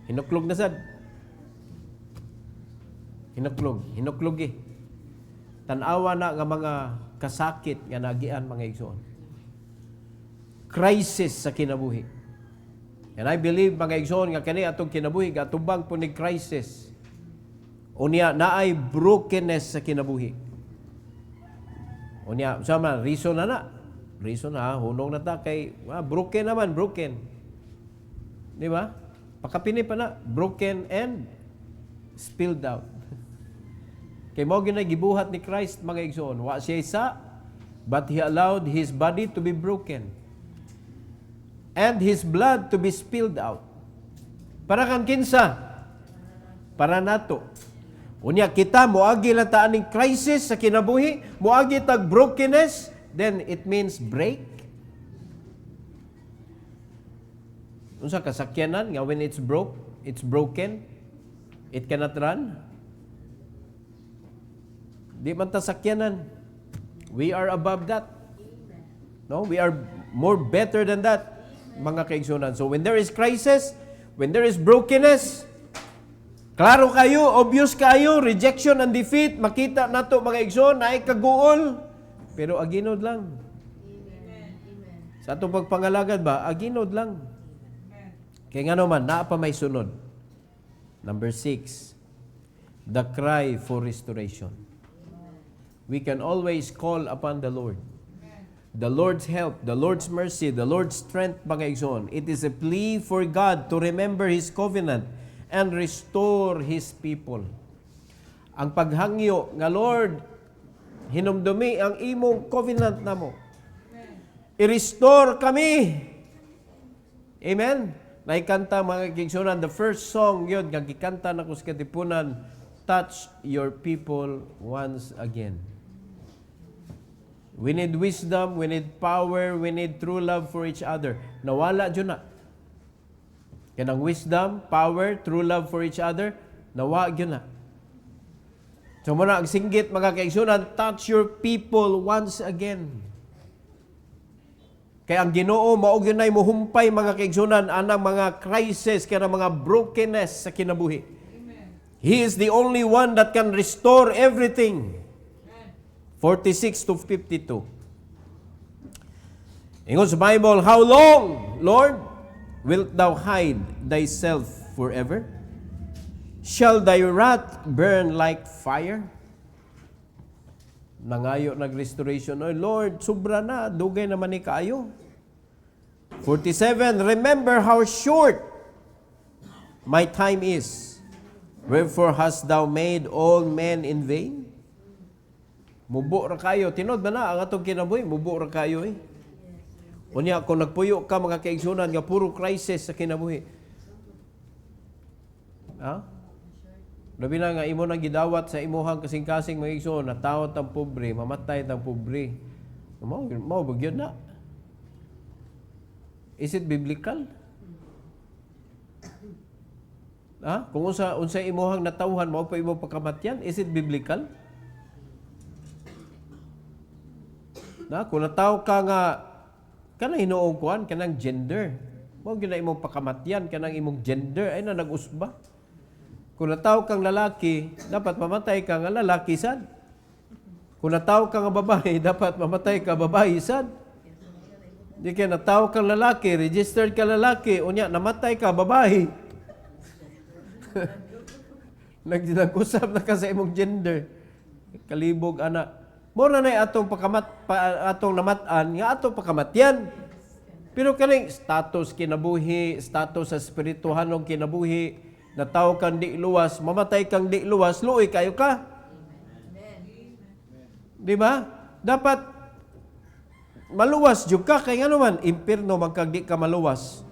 Hinuklog na sad. Hinuklog Tanawa na nga mga kasakit nga nagian mga igsoon. Crisis sa kinabuhi. And I believe mga igsoon nga kani atong kinabuhi gatubang po ni crisis. Unya naay brokenness sa kinabuhi. Unya sama reason na. Reason na hunong na ta kay broken naman, broken. Di ba? Pakapini pa na broken and spilled out. Kay mao gyud gibuhat ni Christ mga igsoon. Wa siya sa but He allowed His body to be broken and His blood to be spilled out. Para kang kinsa? Para nato. Unya kita, moagi lang taan ng crisis sa kinabuhi, moagi tag brokenness, then it means break. Unsa kasakyanan nga when it's broken, it cannot run. Di man ta sakyanan. We are above that. No, we are more better than that, mga kaigsunan. So when there is crisis, when there is brokenness, klaro kayo, obvious kayo, rejection and defeat, makita nato mga igsoon, na kaguol, pero aginod lang. Sa atong pagpangalagad ba, aginod lang. Kaya nga naman, naa pa may sunod. Number 6, the cry for restoration. We can always call upon the Lord. The Lord's help, the Lord's mercy, the Lord's strength, mga igsoon. It is a plea for God to remember His covenant and restore His people. Ang paghangyo nga, Lord, hinumdumi ang imong covenant namo. I-restore kami. Amen? Naikanta mga igsoon, the first song yun, nga gikanta na ko sa katipunan, touch your people once again. We need wisdom, we need power, we need true love for each other. Nawala dyan na. Kanang wisdom, power, true love for each other, nawala dyan na. So muna ang singgit mga kaigsunan, touch your people once again. Kaya ang Ginoo mao gyud nay mohumpay mga kaigsunan anang mga crisis kaya mga brokenness sa kinabuhi. Amen. He is the only one that can restore everything. 46 to 52. Ingon sa Bible, how long, Lord, wilt thou hide thyself forever? Shall thy wrath burn like fire? Nangayo nag-restoration. Oh, Lord, sobra na. Dugay naman ni kaayo. 47, remember how short my time is. Wherefore hast thou made all men in vain? Mubo ra kayo. Tinod ba na ang atong kinabuhi? Mubo ra kayo eh. Unya, kung nagpuyo ka mga kaigsunan nga puro crisis sa kinabuhi. Ha? Labi na nga imo nang gidawat sa imuhang kasing-kasing mga igsoon na tawat ang pobre, mamatay ang pobre. Mao bagyo na. Is it biblical? Ha? Kung unsa imuhang natawhan mao pa imo pagkamatyan, is it biblical? Na kung nataw ka nga kanang hinuong kuan kanang gender, mao gyud na imong pakamatyan kanang imong gender ay na nag-usba. Kung nataw kang lalaki, dapat mamatay ka nga lalaki sad. Kung nataw ka nga babae, dapat mamatay ka babae sad. Di kaya nataw kang lalaki, registered ka lalaki, unya namatay ka babae. Nag-usap na ka sa imong gender. Kalibog anak. Mora na atong atong namatan nga atong pakamatyan. Pero kaning status kinabuhi, status sa espirituhanong kinabuhi, nataw kang di luwas, mamatay kang di luwas, luoy kayo ka. Di ba? Dapat maluwas jud ka kay ngano man impierno magkag di ka maluwas.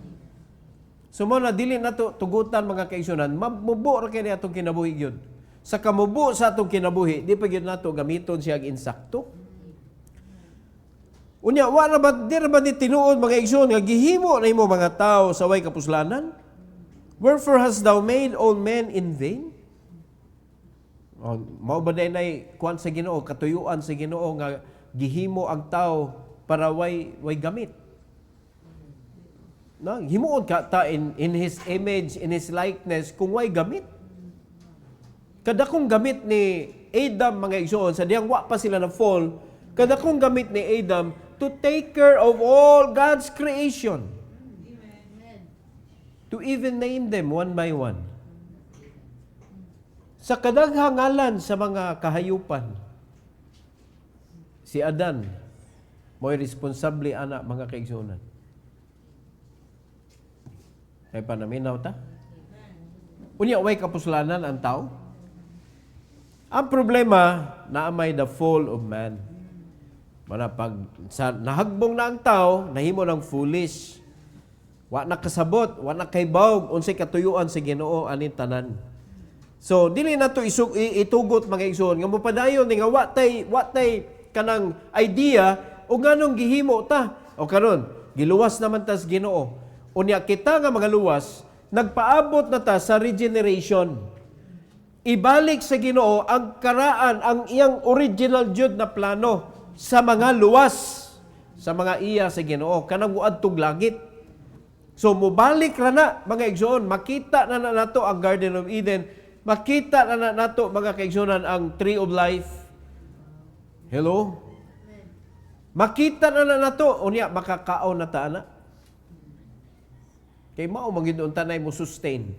So mo na dili nato tugutan mga kaigsunan, mamubo ra kay atong kinabuhi gyud. Sa kamubo sa atong kinabuhi, di pa gyud nato gamiton siya og insakto. Unya wala ba di ra ba ni tinuod mga igsoon nga gihimo na imo mga tao sa way kapuslanan? Wherefore hast thou made all men in vain? Oh, mao ba nay kuan sa Ginoo, katuyuan sa Ginoo nga gihimo ang tao para way gamit. No, himuon ka ta in his image, in his likeness kung way gamit. Kada kong gamit ni Adam mga igsoon sa diyang wa pa sila na fall, kada kong gamit ni Adam to take care of all God's creation. To even name them one by one. Sa kadaghang ngalan sa mga kahayupan, si Adan mo'y responsable ana mga kaigsunan. Kay panaminaw ta? Unya way kapuslanan ang tao? Ang problema, naamay the fall of man. Mana pag sa nahagbong na ang tao, nahimo ng foolish. Wa na kasabot, wa na kay bawg unsay katuyuan sa Ginoo anin tanan. So dili na to itugot mga igsoon nga mopadayon nga wa tay kanang idea o nganong gihimo ta. O karon, giluwas naman tas Ginoo. Unya kita nga mga luwas, nagpaabot na ta sa regeneration. Ibalik sa Ginoo ang karaan, ang iyang original jud na plano sa mga luwas, sa mga iya sa Ginoo, kanang muadtong langit. So mubalik ra na mga igsoon, makita na nato ang Garden of Eden, makita na nato mga kaigsoonan ang Tree of Life. Hello? Makita na nato unya makakaon na ta ana. Kay mao magid unta nay mo sustain.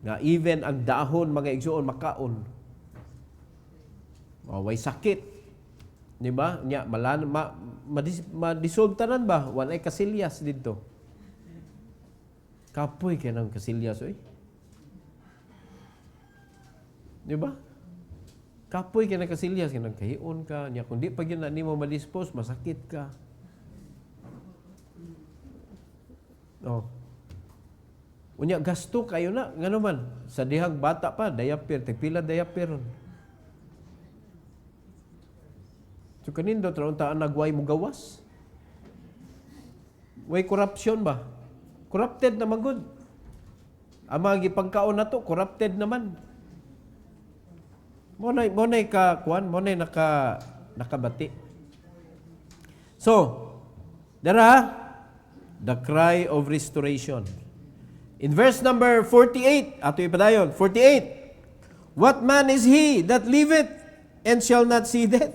Nga even ang dahon mga igsoon makaon. Way sakit. Di ba? Nya madissolve tanan ba? Walay kasilyas dito. Kapoy kay nang kasilyas oy. Di ba? Kapoy kay nang kasilyas kay nang kahion ka. Nya kun di pa gyud na nimo ma-dispose, masakit ka. Oh. Unya gasto kayo na ngano man sa dihang bata pa diaper pila diaper ron. So kanindo tron ta nagway mo gawas. Way corruption ba? Corrupted naman gud. Ang mga gipangkaon nato corrupted naman. Mo nay ka kuan, mo nay nakabati. So, dara the cry of restoration. In verse number 48, ato ipadayon, 48, what man is he that liveth and shall not see death?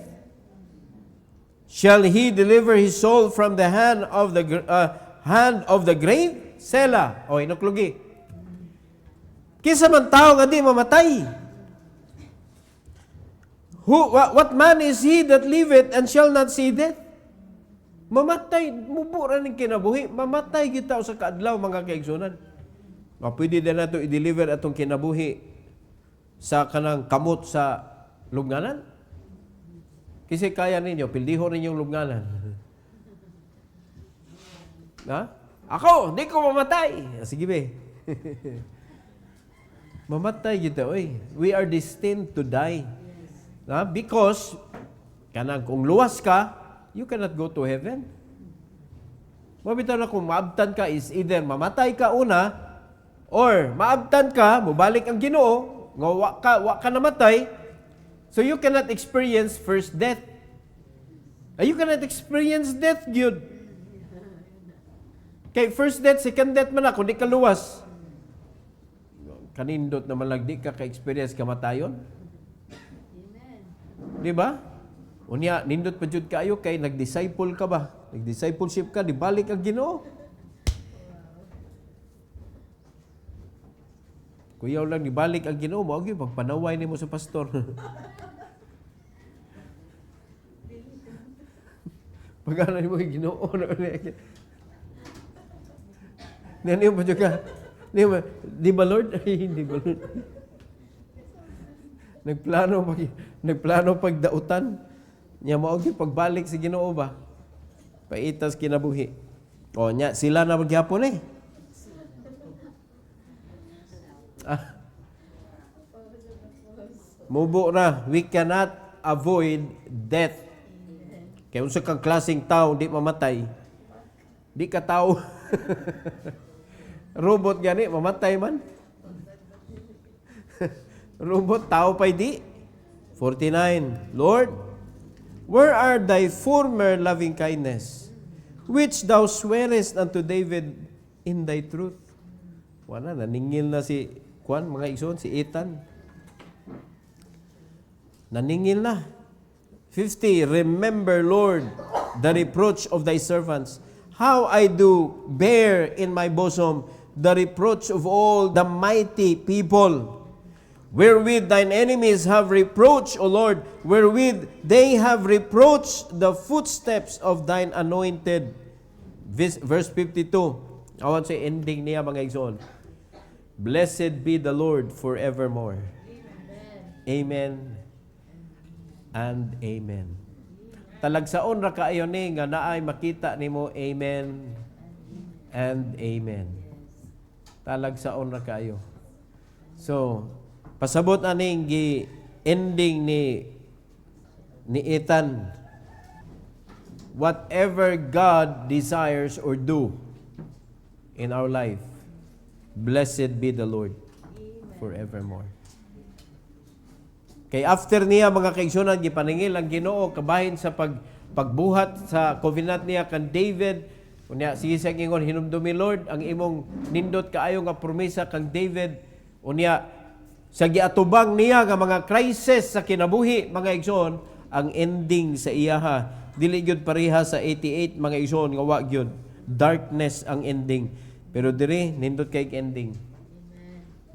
Shall he deliver his soul from the hand of the grave? Sela. O, inuklugi. Kisa man tao nga di mamatay. What man is he that liveth and shall not see death? Mamatay, mubura ng kinabuhi. Mamatay kita sa kaadlaw mga kaigsunan. Pwede na nato i-deliver atong kinabuhi sa kanang kamot sa lugnanan. Kasi kaya ninyo, pildiho ninyong lugnanan. Ha? Ako, di ko mamatay. Sige be. Mamatay kita, oy. We are destined to die. Ha? Because, kanang kung luwas ka, you cannot go to heaven. Mabitaw na kung maabtan ka is either mamatay ka una, or maabtan ka, mubalik ang Ginoo, nga wa ka namatay, so you cannot experience first death. You cannot experience death, good. Kay first death, second death man na, kung di ka luwas. Kanindot naman lang, di ka ka-experience kamatayon. Di ba? Unya, nindot pa jud kayo kay nag-disciple ka ba? Nag-discipleship ka, di balik ang Ginoo. Kuyaw lang nibalik ang Ginoo mo, okay, pagpanaway nimo sa pastor. Pagana nimo ang Ginoo na niyo pa juga. Di ba Lord? Ay, hindi ba Lord? Nagplano pagdautan. Nya mao gyud pagbalik sa Ginoo ba? Paitas kinabuhi. O nya sila na magyapon eh. Mubo na, we cannot avoid death. Kaya unsa kang klaseng tao di mamatay. Di ka tao. Robot gani mamatay man. Robot tao pa di. 49. Lord, where are thy former loving kindness, which thou swearest unto David in thy truth? Wala, naningil na si Juan, mga igsoon, si Ethan. Naningil na. 50, remember, Lord, the reproach of thy servants, how I do bear in my bosom the reproach of all the mighty people, wherewith thine enemies have reproached, O Lord, wherewith they have reproached the footsteps of thine anointed. Verse 52. I want to say ending niya mga igsoon. Blessed be the Lord forevermore. Amen. Amen and amen. talagsaon ra kaayo ni nga naay makita nimo. Amen and amen. Talagsaon ra kaayo. So, pasabot aning gi-ending ni Ethan. Whatever God desires or do in our life, blessed be the Lord forevermore. Kay after niya mga kaigsunan, gipaningil ang Ginoo kabahin sa pagbuhat sa covenant niya kan David. Unya sige sa ingon, hinumdumi Lord ang imong nindot kaayo nga promesa kang David. Unya sa giatubang niya nga mga crisis sa kinabuhi mga igsoon, ang ending sa iyaha dili gyud pareha sa 88 mga igsoon nga wa gyud darkness ang ending, pero diri nindot kay ending.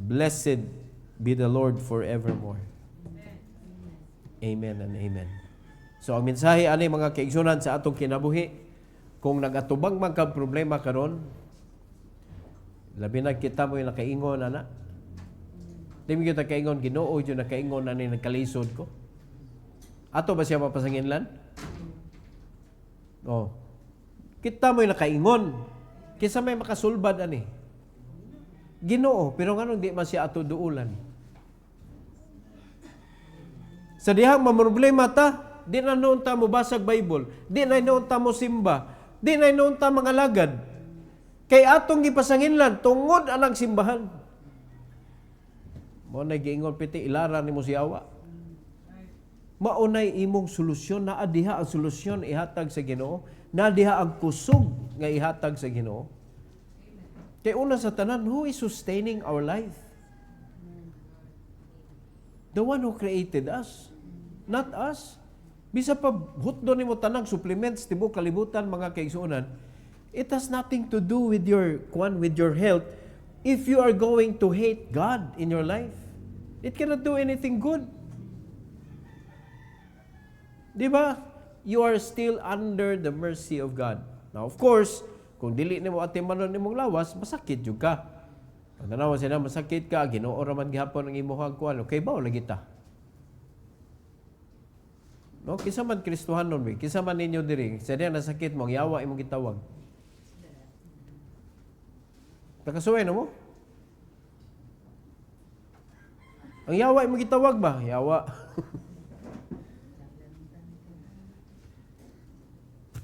Blessed be the Lord forevermore. Amen and amen. So ang mensahe ani mga kaigsunan sa atong kinabuhi, kung nagatubang man kag problema karon, labi na kita mo yung nakaingon ana. Di mo yung nakaingon, Ginoo yung nakaingon ani nagkalisod ko. Ato ba siya mapasanginlan? Oh. Kita mo yung nakaingon. Kisa may makasulbad ani. Ginoo, pero nganong di man siya ato duulan. Sa dihang mamroblema ta, di na noon ta mo basag Bible, di na noon ta mo simba, di na noon ta mga lagad. Kay atong gipasanginlan tungod anang simbahan. Mo na giingon piti ilaran nimo si awa. Maunay imong solusyon, na adiha ang solusyon ihatag sa Ginoo, na adiha ang kusog nga ihatag sa Ginoo. Kay una sa tanan, who is sustaining our life? The one who created us, not us. Bisa pa hutdo nimo tanang supplements tibuok kalibutan mga kaigsuonan. It has nothing to do with your health if you are going to hate God in your life. It cannot do anything good. Di ba? You are still under the mercy of God. Now, of course, kung dili nimo atimanon nimong lawas, masakit jud ka. Pag nanawa sila, masakit ka, Ginoo ra man gihapon ang imong kuan, okay ba o lagi ta? No, kisa man Kristohanon mi, kisa man ninyo diri, sa diyan nasakit mo, ang yawa imong gitawag. Nakasuway na mo? Ang yawa imong gitawag ba? Yawa.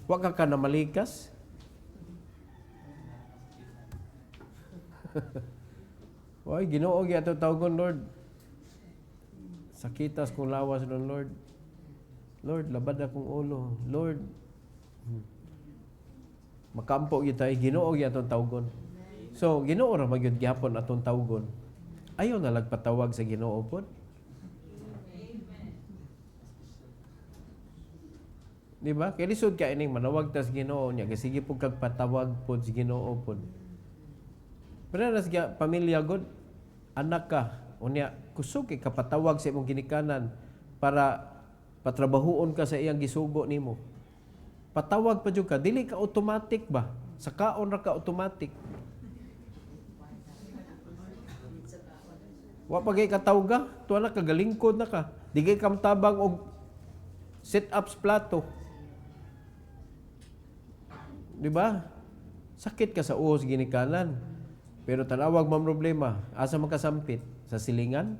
Wag ka na malikas. Why, Ginoo gyud ato tawgon, Lord. Sakitas kong lawas nun, Lord. Lord, labad akong ulo. Lord, makampo gyud tayo. Ginoo gyud atong tawgon. So, Ginoo ra magyud gihapon atong tawgon. Ayaw na lagpatawag sa Ginoo pod. Di ba? Kaya lisod ka ining manawag tas Ginoo niya. Kasi sige po kag patawag po sa Ginoo po. Pero nas pamilya god, anak ka. Unya, kusog kay kapatawag sa imong ginikanan para patrabahuon ka sa iyang gisugo nimo. Patawag pa jud ka. Dili ka automatic ba? Sa kaon ra ka automatic. Wa pa kay katawga. Tuwa na kagalingkod na ka. Di kay kamtabang og sit-ups plato. Di ba? Sakit ka sa uhos ginikanan. Pero tanawag man problema, asa makasampit sa silingan?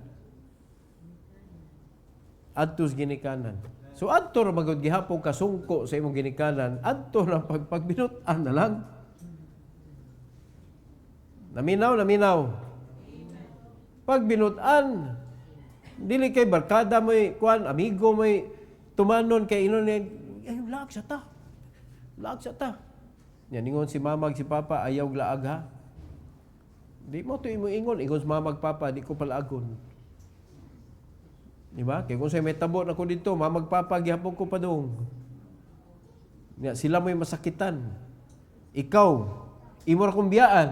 Adto sa ginikanan. So adto ra magud gihapon kasungko sa imong ginikanan, adto ra pagbinutan na lang. Naminaw. Pag binutan, dili kay barkada mo'y kuan, amigo mo'y tumanon kay inon ay laag sa ta. Yan, ingon si mamag, si papa, ayaw laag ha. Di mo ito ingon si mamag, papa, di ko palaagon. Di ba? Kaya kung sa'yo may tabot ako dito, mamag, papa, gihapon ko pa doon. Sila mo'y masakitan. Ikaw, imo ra kong biyaan.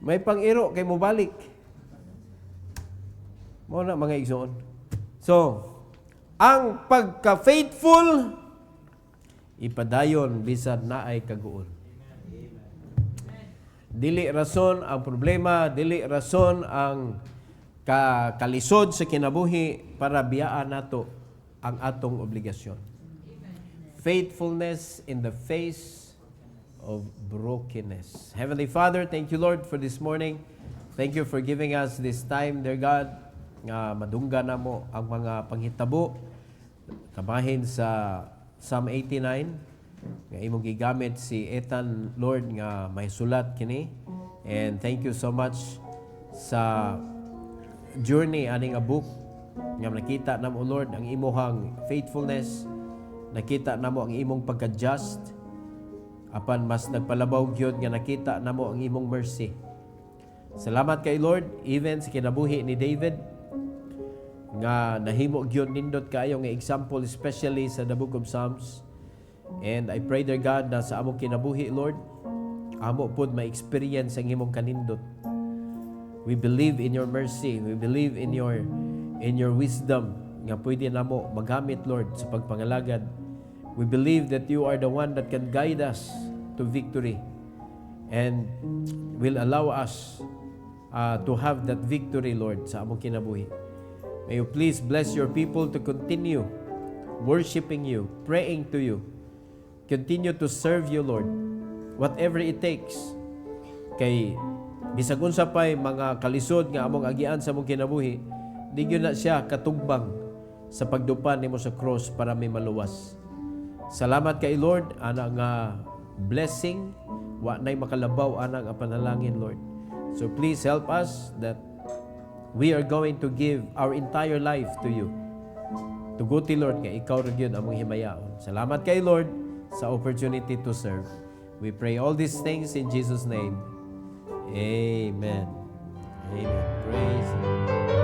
May pang-iro, kay mo balik. Mo na mga igsoon. So, ang pagka-faithful, ipadayon bisan naay kaguon. Dili rason ang problema, dili rason ang kalisod sa kinabuhi para biyaan nato ang atong obligasyon. Faithfulness in the face of brokenness. Heavenly Father, thank you, Lord, for this morning. Thank you for giving us this time, dear God, nga madungga na mo ang mga panghitabo kabahin sa Psalm 89 nga imong gigamit si Ethan, Lord, nga may sulat kini. And thank you so much sa journey aning a book nga nakita namo, Lord, ang imong faithfulness, nakita namo ang imong pagka-just, apan mas nagpalabaw gyud nga nakita namo ang imong mercy. Salamat kay Lord, even sa kinabuhi ni David nga nahimo gyud nindot kayo nga example, especially sa the book of Psalms. And I pray, dear God, na sa among kinabuhi, Lord, amo pod ma-experience ang imong kanindot. We believe in your mercy. We believe in your wisdom nga pwede namo magamit, Lord, sa pagpangalagad. We believe that you are the one that can guide us to victory and will allow us to have that victory, Lord, sa among kinabuhi. May you please bless your people to continue worshiping you, praying to you, continue to serve you, Lord, whatever it takes. Kay bisag unsa pay mga kalisod nga among agian sa among kinabuhi, di gyud na siya katugbang sa pagdupan nimo sa cross para may maluwas. Salamat kay Lord ana nga blessing wa nay makalabaw ana nga panalangin, Lord. So please help us that we are going to give our entire life to you. Tuguti, Lord, nga ikaw ra gyud among himayaon. Salamat kay Lord sa opportunity to serve. We pray all these things in Jesus' name. Amen. Amen. Praise the Lord.